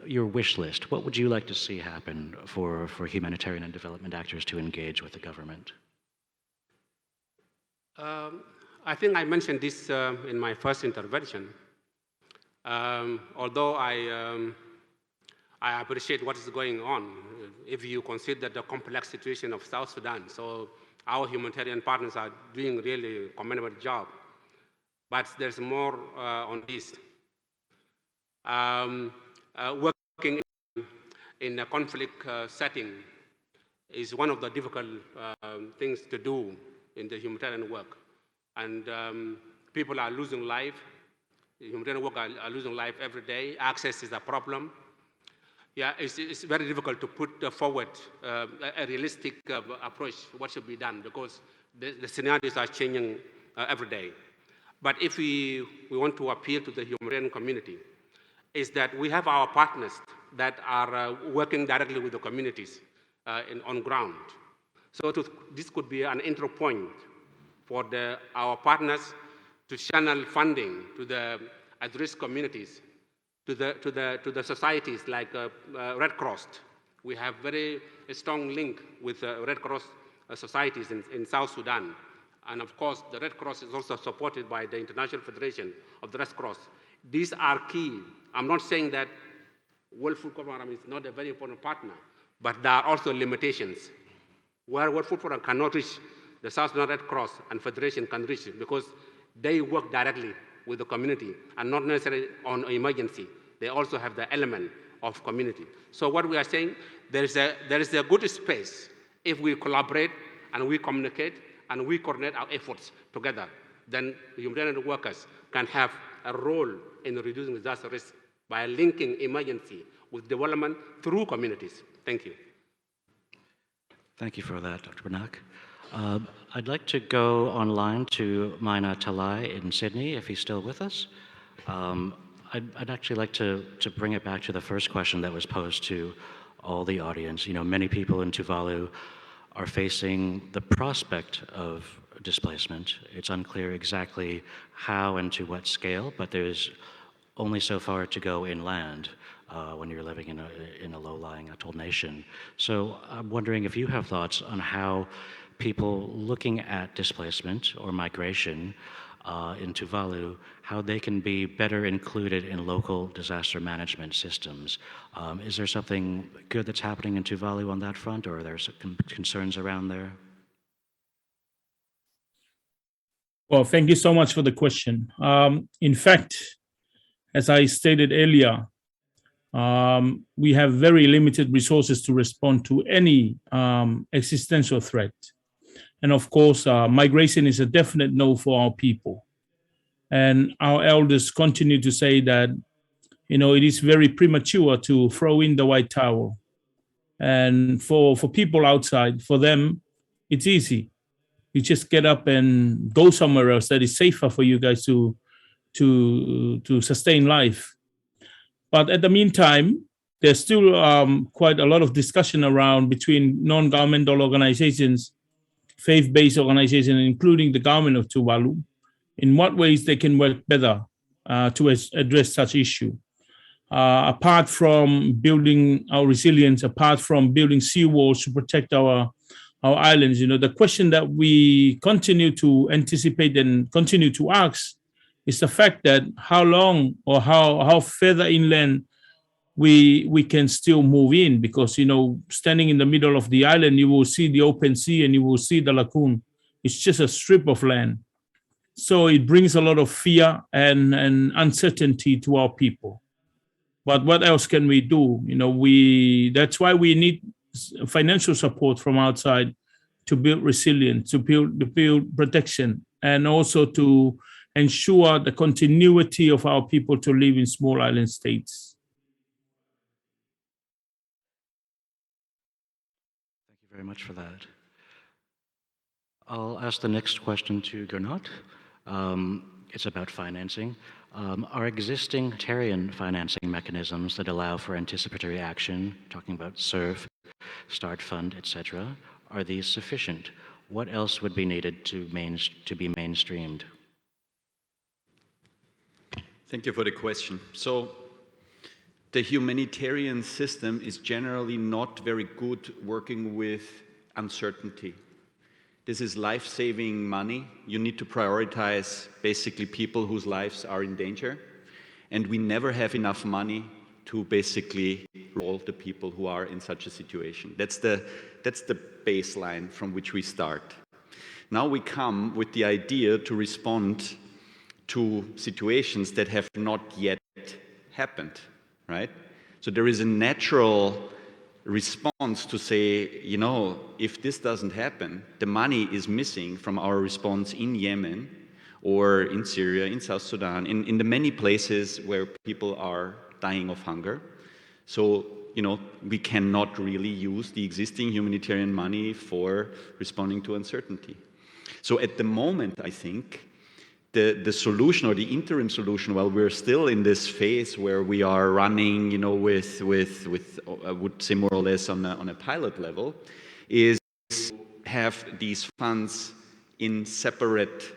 your wish list. What would you like to see happen for humanitarian and development actors to engage with the government? I think I mentioned this in my first intervention. Although I appreciate what is going on, if you consider the complex situation of South Sudan, so our humanitarian partners are doing really a commendable job. But there's more on this. Working in a conflict setting is one of the difficult things to do in the humanitarian work. And people are losing life. Humanitarian work are losing life every day. Access is a problem. Yeah, it's very difficult to put forward a realistic approach to what should be done because the scenarios are changing every day. But if we want to appeal to the humanitarian community, is that we have our partners that are working directly with the communities on ground. So this could be an entry point for our partners to channel funding to the at-risk communities, to the societies like Red Cross. We have very strong link with Red Cross societies in South Sudan. And of course, the Red Cross is also supported by the International Federation of the Red Cross. These are key. I'm not saying that World Food Program is not a very important partner, but there are also limitations where World Food Program cannot reach, the South Sudan Red Cross and Federation can reach because they work directly with the community and not necessarily on emergency. They also have the element of community. So what we are saying, there is a good space if we collaborate and we communicate and we coordinate our efforts together, then humanitarian workers can have a role in reducing disaster risk by linking emergency with development through communities. Thank you. Thank you for that, Dr. Banak. I'd like to go online to Marina Talai in Sydney, if he's still with us. I'd actually like to bring it back to the first question that was posed to all the audience. You know, many people in Tuvalu are facing the prospect of displacement. It's unclear exactly how and to what scale, but there's only so far to go inland when you're living in a low-lying atoll nation. So I'm wondering if you have thoughts on how people looking at displacement or migration in Tuvalu, how they can be better included in local disaster management systems. Is there something good that's happening in Tuvalu on that front, or are there some concerns around there? Well, thank you so much for the question. In fact, as I stated earlier, we have very limited resources to respond to any existential threat. And of course, migration is a definite no for our people. And our elders continue to say that, you know, it is very premature to throw in the white towel. And for people outside, for them, it's easy. You just get up and go somewhere else that is safer for you guys to sustain life. But at the meantime, there's still quite a lot of discussion around between non-governmental organizations, faith-based organizations, including the government of Tuvalu, in what ways they can work better to address such issue. Apart from building our resilience, apart from building seawalls to protect our islands, you know, the question that we continue to anticipate and continue to ask is the fact that how long or how further inland we can still move in, because, you know, standing in the middle of the island, you will see the open sea and you will see the lagoon. It's just a strip of land. So it brings a lot of fear and uncertainty to our people. But what else can we do? You know, that's why we need financial support from outside to build resilience, to build protection, and also to ensure the continuity of our people to live in small island states. Thank you very much for that. I'll ask the next question to Gernot. It's about financing. Are existing humanitarian financing mechanisms that allow for anticipatory action, talking about SURF, Start Fund, etc., are these sufficient? What else would be needed to be mainstreamed? Thank you for the question. So the humanitarian system is generally not very good working with uncertainty. This is life-saving money. You need to prioritize basically people whose lives are in danger. And we never have enough money to basically all the people who are in such a situation. That's the baseline from which we start. Now we come with the idea to respond to situations that have not yet happened, right? So there is a natural response to say, you know, if this doesn't happen, the money is missing from our response in Yemen or in Syria, in South Sudan, in the many places where people are dying of hunger. So, you know, we cannot really use the existing humanitarian money for responding to uncertainty. So at the moment, I think, the solution or the interim solution, while we're still in this phase where we are running, you know, with I would say more or less on a pilot level, is have these funds in separate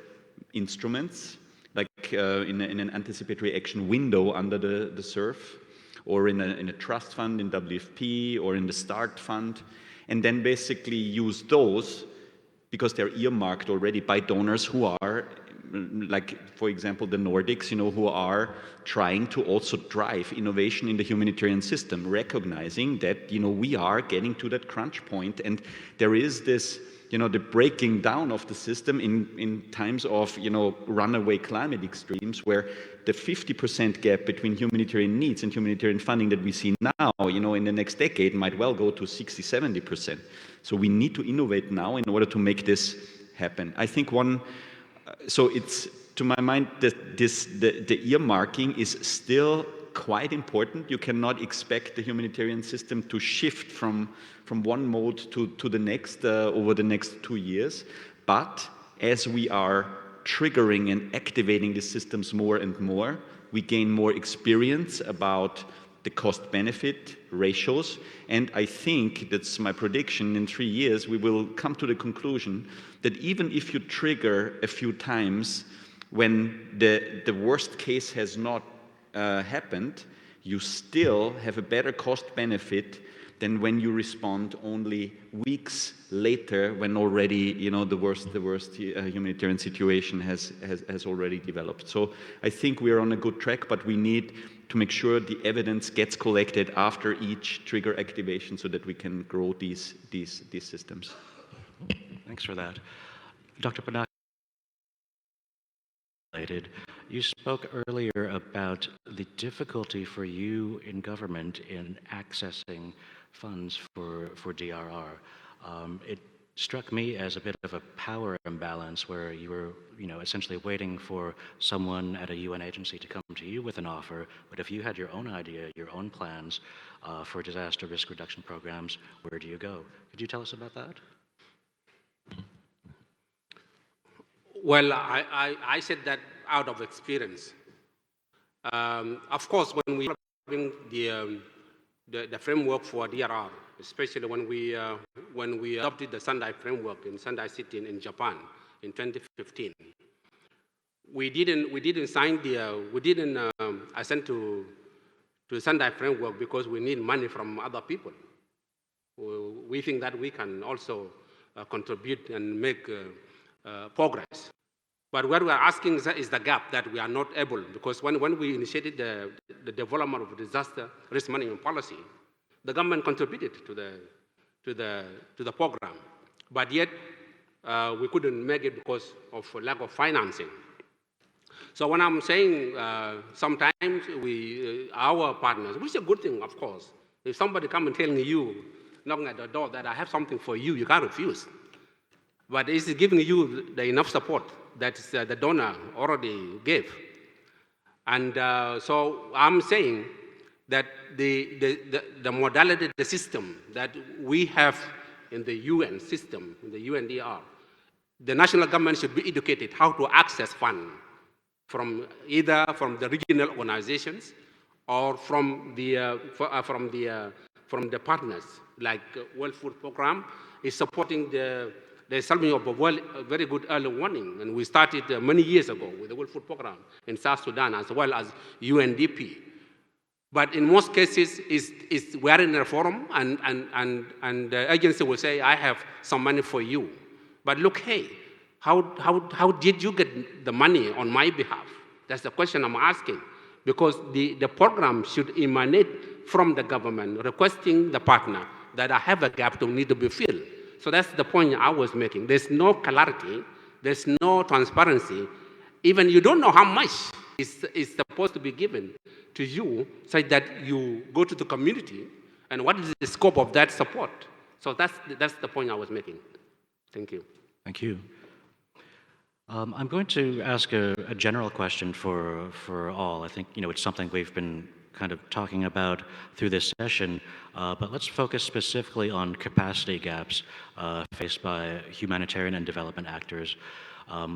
instruments, like in an anticipatory action window under the SURF, or in a trust fund in WFP, or in the START fund, and then basically use those because they're earmarked already by donors who are, like, for example, the Nordics, you know, who are trying to also drive innovation in the humanitarian system, recognizing that, you know, we are getting to that crunch point, and there is this, you know, the breaking down of the system in times of, you know, runaway climate extremes, where the 50% gap between humanitarian needs and humanitarian funding that we see now, you know, in the next decade might well go to 60-70%. So we need to innovate now in order to make this happen. I think so it's, to my mind, that the earmarking is still quite important. You cannot expect the humanitarian system to shift from one mode to the next over the next 2 years. But as we are triggering and activating the systems more and more, we gain more experience about the cost-benefit ratios. And I think, that's my prediction, in 3 years we will come to the conclusion that even if you trigger a few times when the worst case has not happened, you still have a better cost-benefit than when you respond only weeks later, when already the worst humanitarian situation has already developed. So I think we are on a good track, but we need to make sure the evidence gets collected after each trigger activation so that we can grow these systems. Thanks for that. Dr. Panak, you spoke earlier about the difficulty for you in government in accessing funds for DRR. It struck me as a bit of a power imbalance where you were, essentially waiting for someone at a UN agency to come to you with an offer, but if you had your own idea, your own plans for disaster risk reduction programs, where do you go? Could you tell us about that? Well, I said that out of experience. Of course, when we bring the framework for DRR, especially when we adopted the Sendai framework in Sendai City in Japan in 2015, we didn't assent to the Sendai framework because we need money from other people. We think that we can also contribute and make progress. But what we are asking is the gap that we are not able, because when we initiated the development of disaster risk management policy, the government contributed to the program, but yet we couldn't make it because of lack of financing. So when I'm saying sometimes our partners, which is a good thing, of course, if somebody come and telling you, knocking at the door, that I have something for you, you can't refuse. But it's giving you the enough support that the donor already gave. And so I'm saying that the modality, the system that we have in the UN system, in the UNDR, the national government should be educated how to access funds from either from the regional organizations or from the partners, like World Food Program is supporting the establishment of a very good early warning, and we started many years ago with the World Food Program in South Sudan as well as UNDP. But in most cases, we are in a forum, and the agency will say, "I have some money for you," but look, hey, how did you get the money on my behalf? That's the question I'm asking, because the program should emanate from the government requesting the partner that I have a gap to need to be filled. So that's the point I was making. There's no clarity, there's no transparency. Even you don't know how much is supposed to be given to you, such that you go to the community, and what is the scope of that support? So that's the point I was making. Thank you. Thank you. I'm going to ask a general question for all. I think it's something we've been kind of talking about through this session, but let's focus specifically on capacity gaps faced by humanitarian and development actors,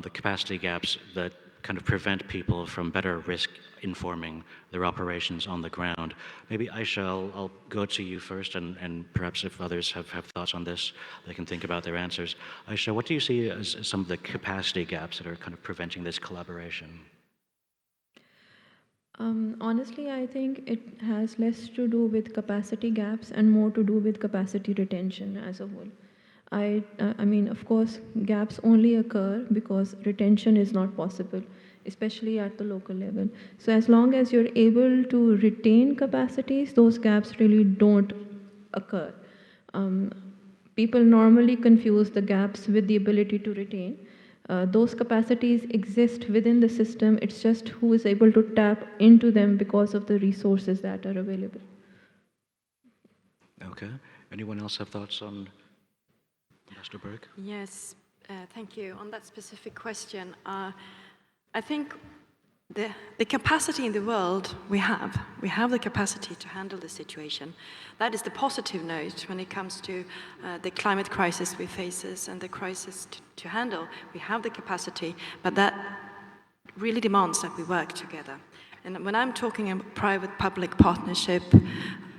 the capacity gaps that kind of prevent people from better risk informing their operations on the ground. Maybe Aisha, I'll go to you first, and perhaps if others have thoughts on this, they can think about their answers. Aisha, what do you see as some of the capacity gaps that are kind of preventing this collaboration? Honestly, I think it has less to do with capacity gaps and more to do with capacity retention as a whole. I mean, of course, gaps only occur because retention is not possible, especially at the local level. So as long as you're able to retain capacities, those gaps really don't occur. People normally confuse the gaps with the ability to retain. Those capacities exist within the system. It's just who is able to tap into them because of the resources that are available. Okay. Anyone else have thoughts on Mr. Burke? Yes. Thank you. On that specific question, I think the capacity in the world we have the capacity to handle the situation. That is the positive note when it comes to the climate crisis we face and the crisis to handle. We have the capacity, but that really demands that we work together. And when I'm talking about private-public partnership,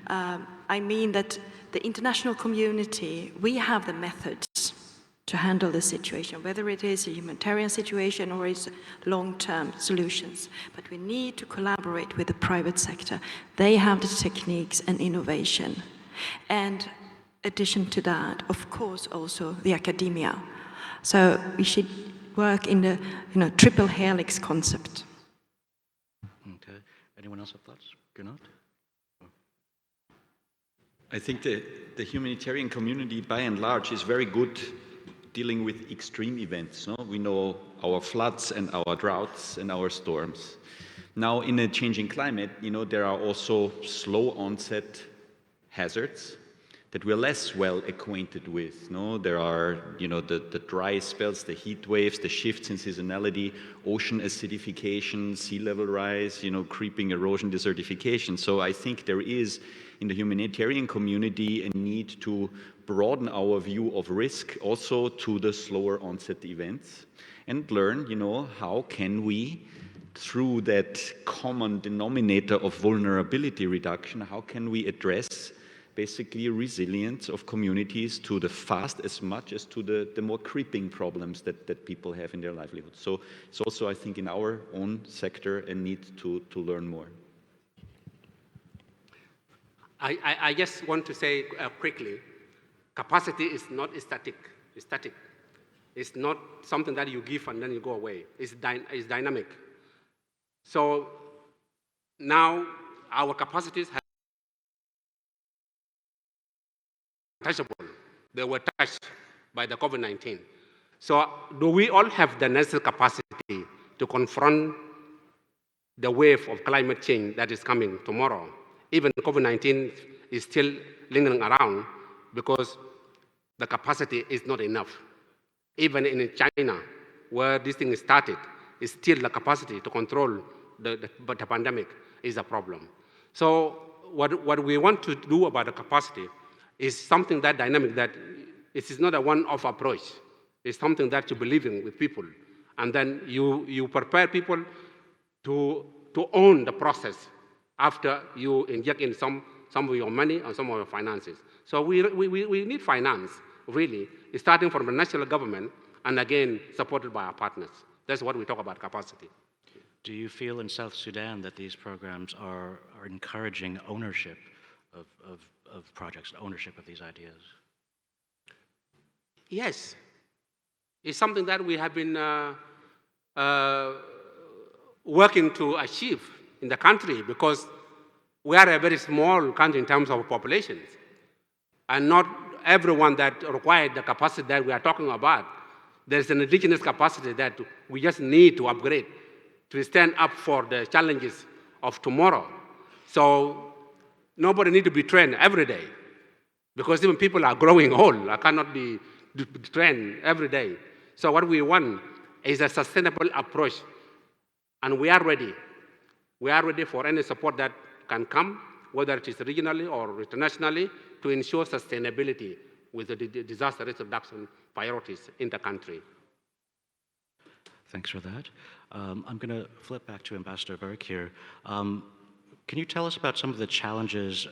I mean that the international community, we have the methods to handle the situation, whether it is a humanitarian situation or it's long-term solutions. But we need to collaborate with the private sector. They have the techniques and innovation. And addition to that, of course, also the academia. So we should work in the triple helix concept. Okay. Anyone else have thoughts? Gernot? I think the humanitarian community, by and large, is very good dealing with extreme events. No? We know our floods and our droughts and our storms. Now, in a changing climate, there are also slow onset hazards that we're less well acquainted with. No? There are, the dry spells, the heat waves, the shifts in seasonality, ocean acidification, sea level rise, creeping erosion, desertification. So I think there is, in the humanitarian community, a need to broaden our view of risk also to the slower onset events and learn, how can we, through that common denominator of vulnerability reduction, how can we address basically resilience of communities to the fast as much as to the more creeping problems that people have in their livelihood. So it's also, I think, in our own sector a need to learn more. I just want to say quickly, capacity is not static. It's static. It's not something that you give and then you go away. It's dynamic. So now our capacities have touchable. They were touched by the COVID-19. So do we all have the necessary capacity to confront the wave of climate change that is coming tomorrow? Even COVID-19 is still lingering around because the capacity is not enough. Even in China, where this thing started, is still the capacity to control the pandemic is a problem. So what we want to do about the capacity is something that dynamic, that it is not a one-off approach. It's something that you believe in with people. And then you prepare people to own the process after you inject in some of your money and some of your finances. So we need finance, really, starting from the national government and again supported by our partners. That's what we talk about capacity. Do you feel in South Sudan that these programs are encouraging ownership of projects, ownership of these ideas? Yes. It's something that we have been working to achieve in the country because we are a very small country in terms of populations. And not everyone that required the capacity that we are talking about. There's an indigenous capacity that we just need to upgrade to stand up for the challenges of tomorrow. So nobody needs to be trained every day because even people are growing old. I cannot be trained every day. So what we want is a sustainable approach, and we are ready. We are ready for any support that can come, whether it is regionally or internationally, to ensure sustainability with the disaster risk reduction priorities in the country. Thanks for that. I'm going to flip back to Ambassador Burke here. Can you tell us about some of the challenges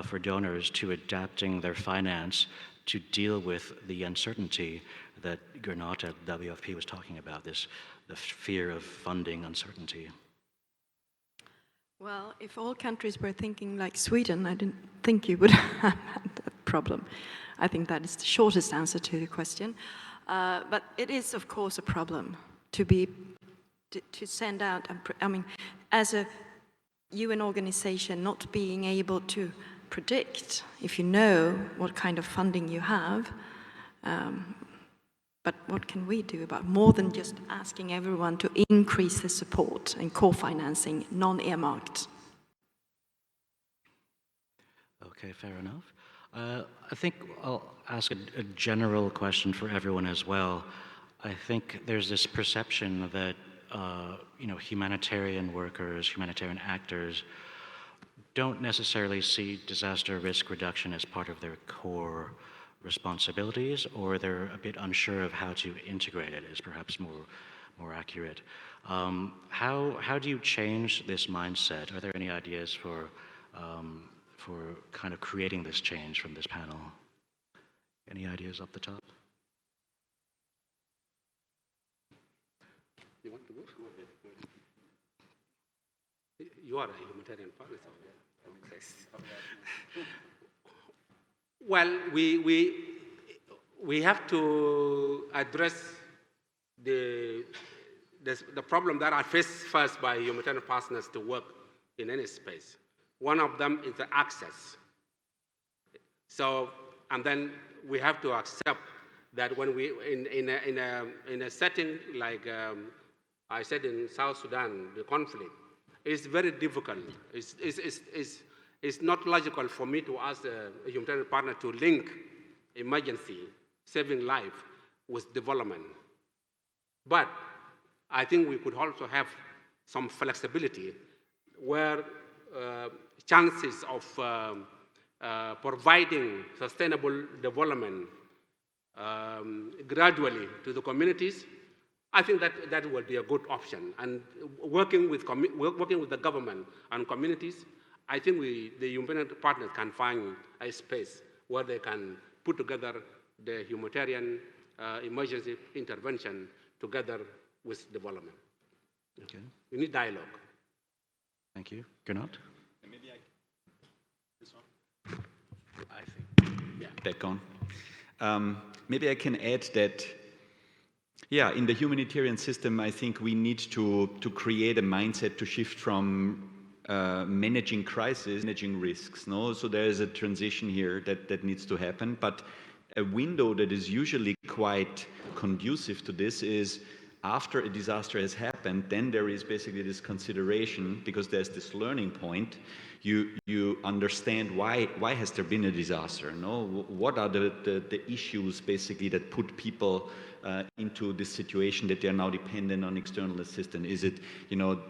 for donors to adapting their finance to deal with the uncertainty that Gernot at WFP was talking about, the fear of funding uncertainty? Well, if all countries were thinking like Sweden, I didn't think you would have that problem. I think that is the shortest answer to the question. But it is, of course, a problem to send out, as a UN organization, not being able to predict if you know what kind of funding you have. But what can we do about more than just asking everyone to increase the support and co-financing non-earmarked? Okay, fair enough. I think I'll ask a general question for everyone as well. I think there's this perception that humanitarian workers, humanitarian actors, don't necessarily see disaster risk reduction as part of their core responsibilities, or they're a bit unsure of how to integrate it, is perhaps more accurate. How do you change this mindset? Are there any ideas for kind of creating this change from this panel? Any ideas up the top? You want to go? You are a humanitarian partner. Well, we have to address the problem that are faced first by humanitarian partners to work in any space. One of them is the access. So, and then we have to accept that when we, in a setting like I said in South Sudan, the conflict, it's very difficult. It's not logical for me to ask a humanitarian partner to link emergency, saving life, with development. But I think we could also have some flexibility where chances of providing sustainable development gradually to the communities, I think that would be a good option. And working with the government and communities, I think the humanitarian partners can find a space where they can put together the humanitarian emergency intervention together with development. Okay. We need dialogue. Thank you. Gernot? Maybe this one? I think. Yeah. Back on. Maybe I can add that, yeah, in the humanitarian system, I think we need to create a mindset to shift from managing crisis, managing risks. No, so there is a transition here that needs to happen. But a window that is usually quite conducive to this is after a disaster has happened, then there is basically this consideration, because there's this learning point. You understand why has there been a disaster? No, what are the issues basically that put people into this situation that they are now dependent on external assistance? Is it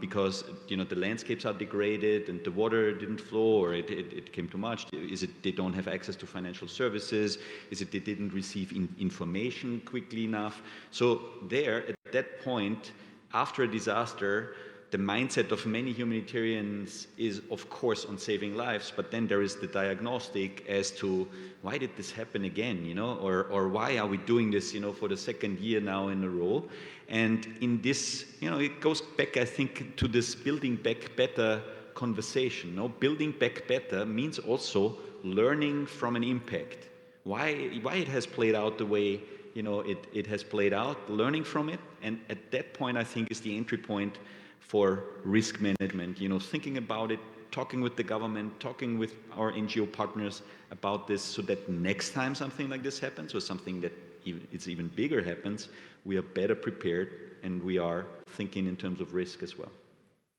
because the landscapes are degraded and the water didn't flow, or it came too much? Is it they don't have access to financial services? Is it they didn't receive information quickly enough? So there, at that point, after a disaster, the mindset of many humanitarians is, of course, on saving lives, but then there is the diagnostic as to why did this happen again, or why are we doing this, for the second year now in a row? And in this, it goes back, I think, to this building back better conversation. Building back better means also learning from an impact. Why it has played out the way it has played out, learning from it, and at that point, I think, is the entry point for risk management, thinking about it, talking with the government, talking with our NGO partners about this, so that next time something like this happens, or something that it's even bigger happens, we are better prepared, and we are thinking in terms of risk as well.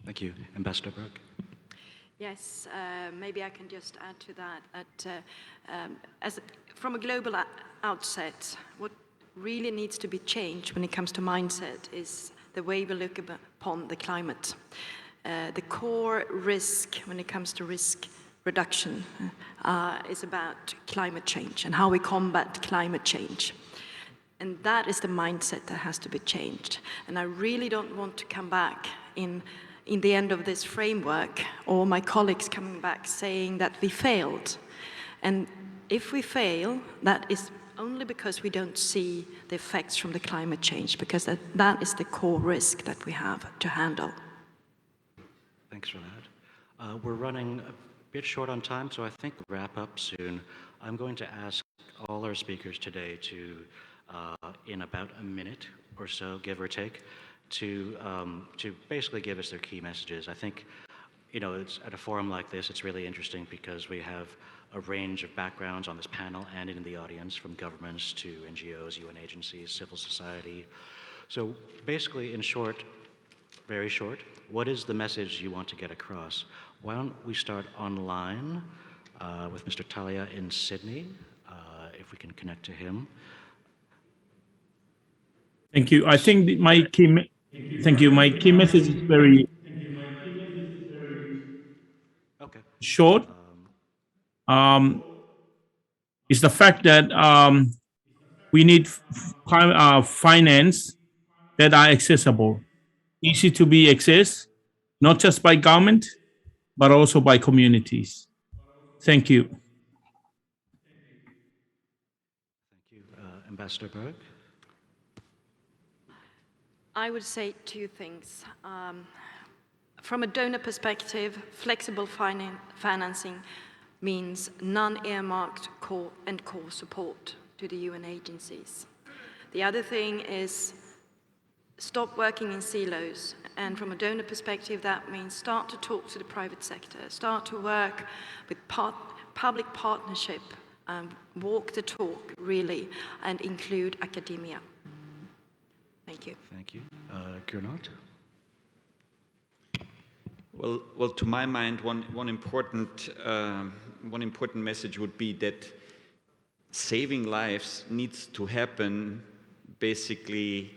Thank you. Ambassador Burke? Yes, maybe I can just add to that. From a global outset, what really needs to be changed when it comes to mindset is the way we look upon the climate. The core risk when it comes to risk reduction is about climate change and how we combat climate change. And that is the mindset that has to be changed. And I really don't want to come back in the end of this framework, or my colleagues coming back saying that we failed. And if we fail, that is only because we don't see the effects from the climate change, because that is the core risk that we have to handle. Thanks for that. We're running a bit short on time, so I think we'll wrap up soon. I'm going to ask all our speakers today to, in about a minute or so, give or take, to basically give us their key messages. I think, it's at a forum like this, it's really interesting because we have a range of backgrounds on this panel and in the audience, from governments to NGOs, UN agencies, civil society. So basically, in short, very short, what is the message you want to get across? Why don't we start online with Mr. Talia in Sydney, if we can connect to him. Thank you. I think thank you. My key message is very Okay. short. Is the fact that we need finance that are accessible, easy to be accessed, not just by government, but also by communities. Thank you. Thank you. Ambassador Burke? I would say two things. From a donor perspective, flexible financing means non-earmarked core support to the UN agencies. The other thing is stop working in silos. And from a donor perspective, that means start to talk to the private sector, start to work with public partnership, walk the talk, really, and include academia. Thank you. Thank you. Gernot? Well, to my mind, one important message would be that saving lives needs to happen basically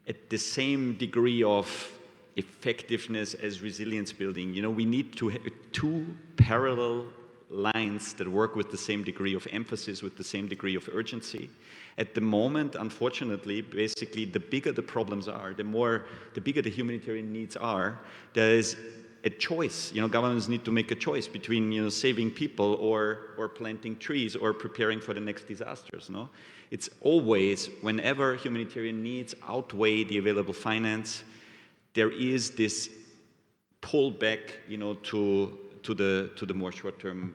at the same degree of effectiveness as resilience building. You know, we need to have two parallel lines that work with the same degree of emphasis, with the same degree of urgency. At the moment, unfortunately, basically, the bigger the problems are, the bigger the humanitarian needs are, there is a choice. You know, governments need to make a choice between, you know, saving people or planting trees or preparing for the next disasters. No, it's always, whenever humanitarian needs outweigh the available finance, there is this pullback, you know, to the more short-term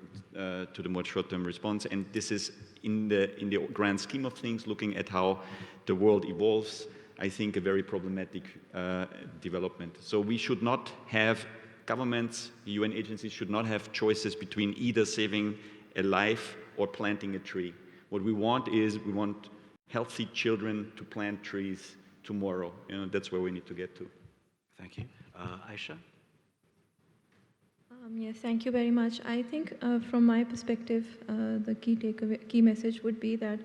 response. And this is in the grand scheme of things, looking at how the world evolves, I think a very problematic development. So we should not have governments, UN agencies should not have choices between either saving a life or planting a tree. What we want is, we want healthy children to plant trees tomorrow. You know, that's where we need to get to. Thank you. Aisha? Yes, thank you very much. I think from my perspective, the key message would be that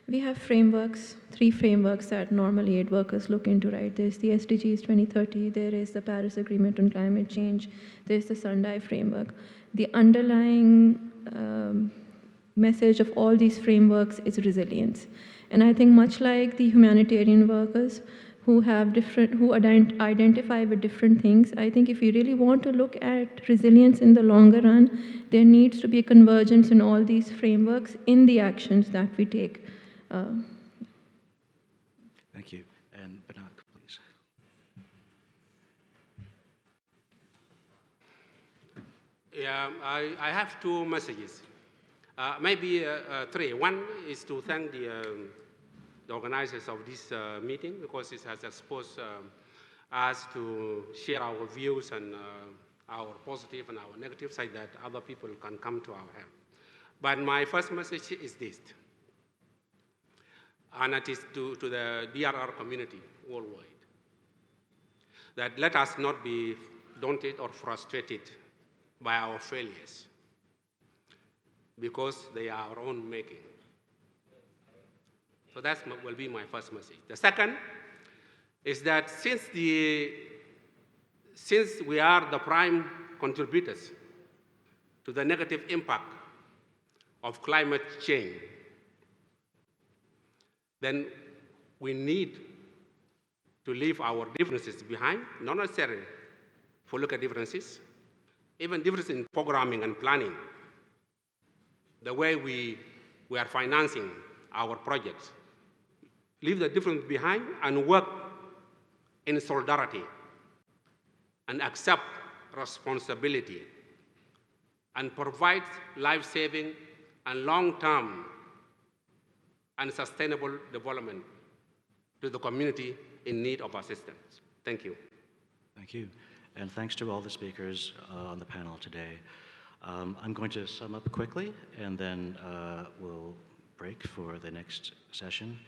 we have frameworks, 3 frameworks that normally aid workers look into, right? There's the SDGs 2030, there is the Paris Agreement on Climate Change, there's the Sendai framework. The underlying message of all these frameworks is resilience. And I think much like the humanitarian workers who identify with different things, I think if we really want to look at resilience in the longer run, there needs to be a convergence in all these frameworks in the actions that we take. Thank you. And Banak, please. Yeah, I have 2 messages. Maybe 3. One is to thank the organizers of this meeting, because it has exposed us to share our views and our positive and our negative side, that other people can come to our help. But my first message is this, and it is to the DRR community worldwide, that let us not be daunted or frustrated by our failures, because they are our own making. So that will be my first message. The second is that since we are the prime contributors to the negative impact of climate change, then we need to leave our differences behind, not necessarily political differences, even differences in programming and planning, the way we are financing our projects. Leave the difference behind and work in solidarity and accept responsibility and provide life-saving and long-term and sustainable development to the community in need of assistance. Thank you. Thank you. And thanks to all the speakers on the panel today. I'm going to sum up quickly, and then we'll break for the next session.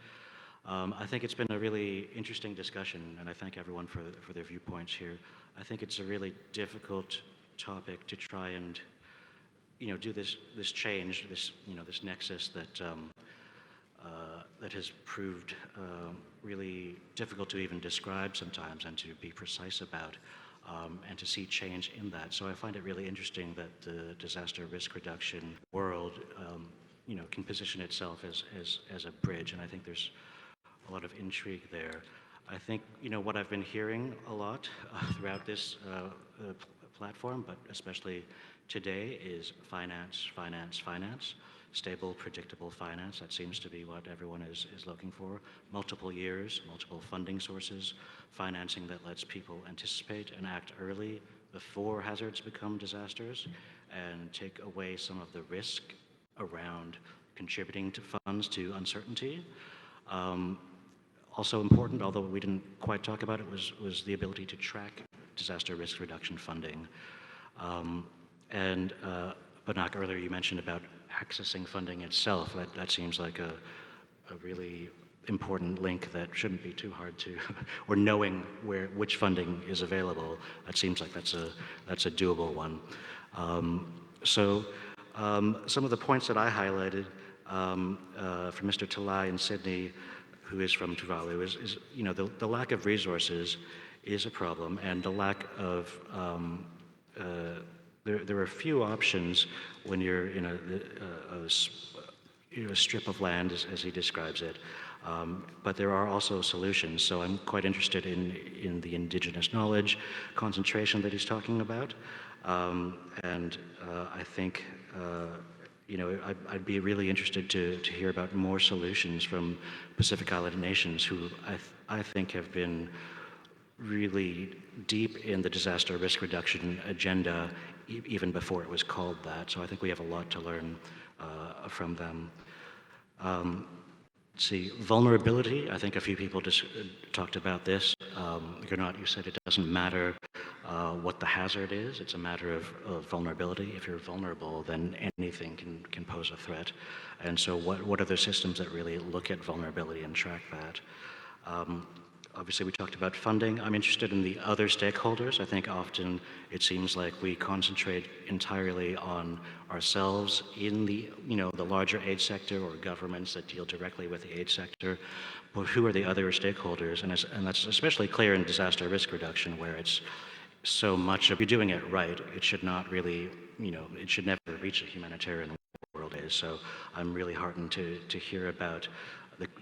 I think it's been a really interesting discussion, and I thank everyone for their viewpoints here. I think it's a really difficult topic to try and, do this change, this nexus that that has proved really difficult to even describe sometimes and to be precise about, and to see change in that. So I find it really interesting that the disaster risk reduction world can position itself as a bridge, and I think there's a lot of intrigue there. I think what I've been hearing a lot throughout this platform, but especially today, is finance, finance, finance. Stable, predictable finance. That seems to be what everyone is looking for. Multiple years, multiple funding sources, financing that lets people anticipate and act early before hazards become disasters, and take away some of the risk around contributing to funds to uncertainty. Also important, although we didn't quite talk about it, was the ability to track disaster risk reduction funding. Banak, earlier you mentioned about accessing funding itself. That seems like a really important link that shouldn't be too hard to, or knowing which funding is available. That seems like that's a doable one. Some of the points that I highlighted from Mr. Talai in Sydney, who is from Tuvalu, is the lack of resources is a problem, and the lack of there are few options when you're in a strip of land, as he describes it, but there are also solutions. So I'm quite interested in the indigenous knowledge concentration that he's talking about, and I think I'd be really interested to hear about more solutions from Pacific Island nations, who I think have been really deep in the disaster risk reduction agenda even before it was called that. So I think we have a lot to learn from them. Let's see, vulnerability. I think a few people just talked about this. You said it doesn't matter what the hazard is. It's a matter of vulnerability. If you're vulnerable, then anything can pose a threat. And so what are the systems that really look at vulnerability and track that? Obviously, we talked about funding. I'm interested in the other stakeholders. I think often it seems like we concentrate entirely on ourselves in the larger aid sector, or governments that deal directly with the aid sector. But who are the other stakeholders? And that's especially clear in disaster risk reduction, where it's so much of, you're doing it right, it should not really, it should never reach a humanitarian world is. So I'm really heartened to hear about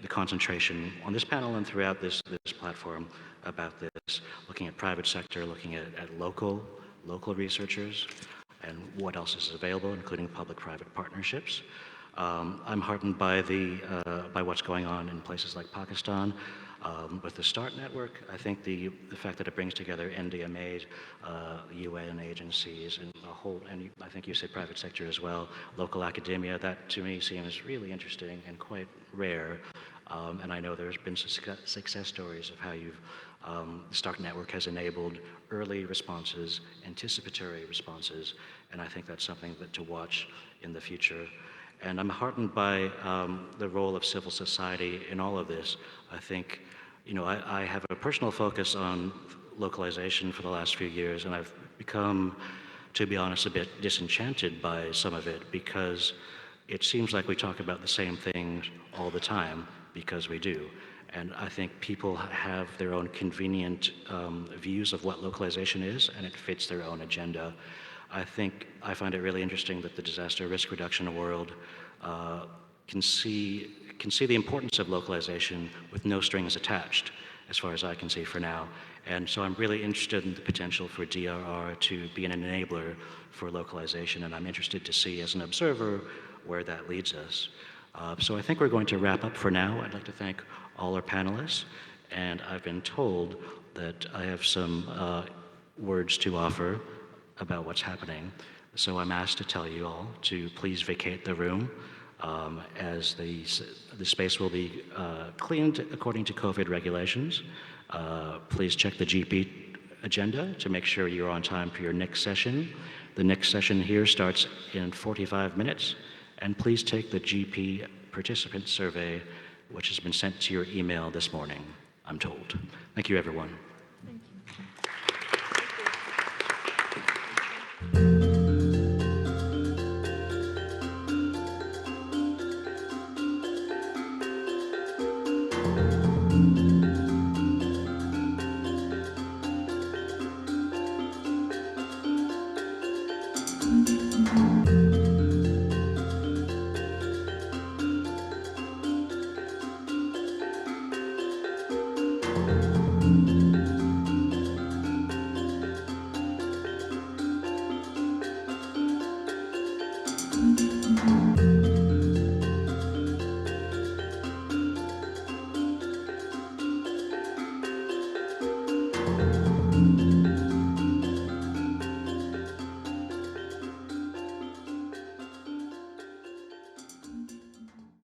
the concentration on this panel and throughout this platform about this, looking at private sector, looking at local researchers, and what else is available, including public-private partnerships. I'm heartened by what's going on in places like Pakistan with the START network. I think the fact that it brings together NDMAs, UN agencies, and I think you said private sector as well, local academia, that to me seems really interesting and quite rare. And I know there's been some success stories of how the START network has enabled early responses, anticipatory responses, and I think that's something to watch in the future. And I'm heartened by the role of civil society in all of this. I think, I have a personal focus on localization for the last few years, and I've become, to be honest, a bit disenchanted by some of it, because it seems like we talk about the same things all the time, because we do. And I think people have their own convenient views of what localization is, and it fits their own agenda. I find it really interesting that the disaster risk reduction world can see the importance of localization with no strings attached, as far as I can see for now. And so I'm really interested in the potential for DRR to be an enabler for localization, and I'm interested to see, as an observer, where that leads us. So I think we're going to wrap up for now. I'd like to thank all our panelists, and I've been told that I have some words to offer about what's happening. So I'm asked to tell you all to please vacate the room, as the space will be cleaned according to COVID regulations. Please check the GP agenda to make sure you're on time for your next session. The next session here starts in 45 minutes, and please take the GP participant survey, which has been sent to your email this morning, I'm told. Thank you, everyone.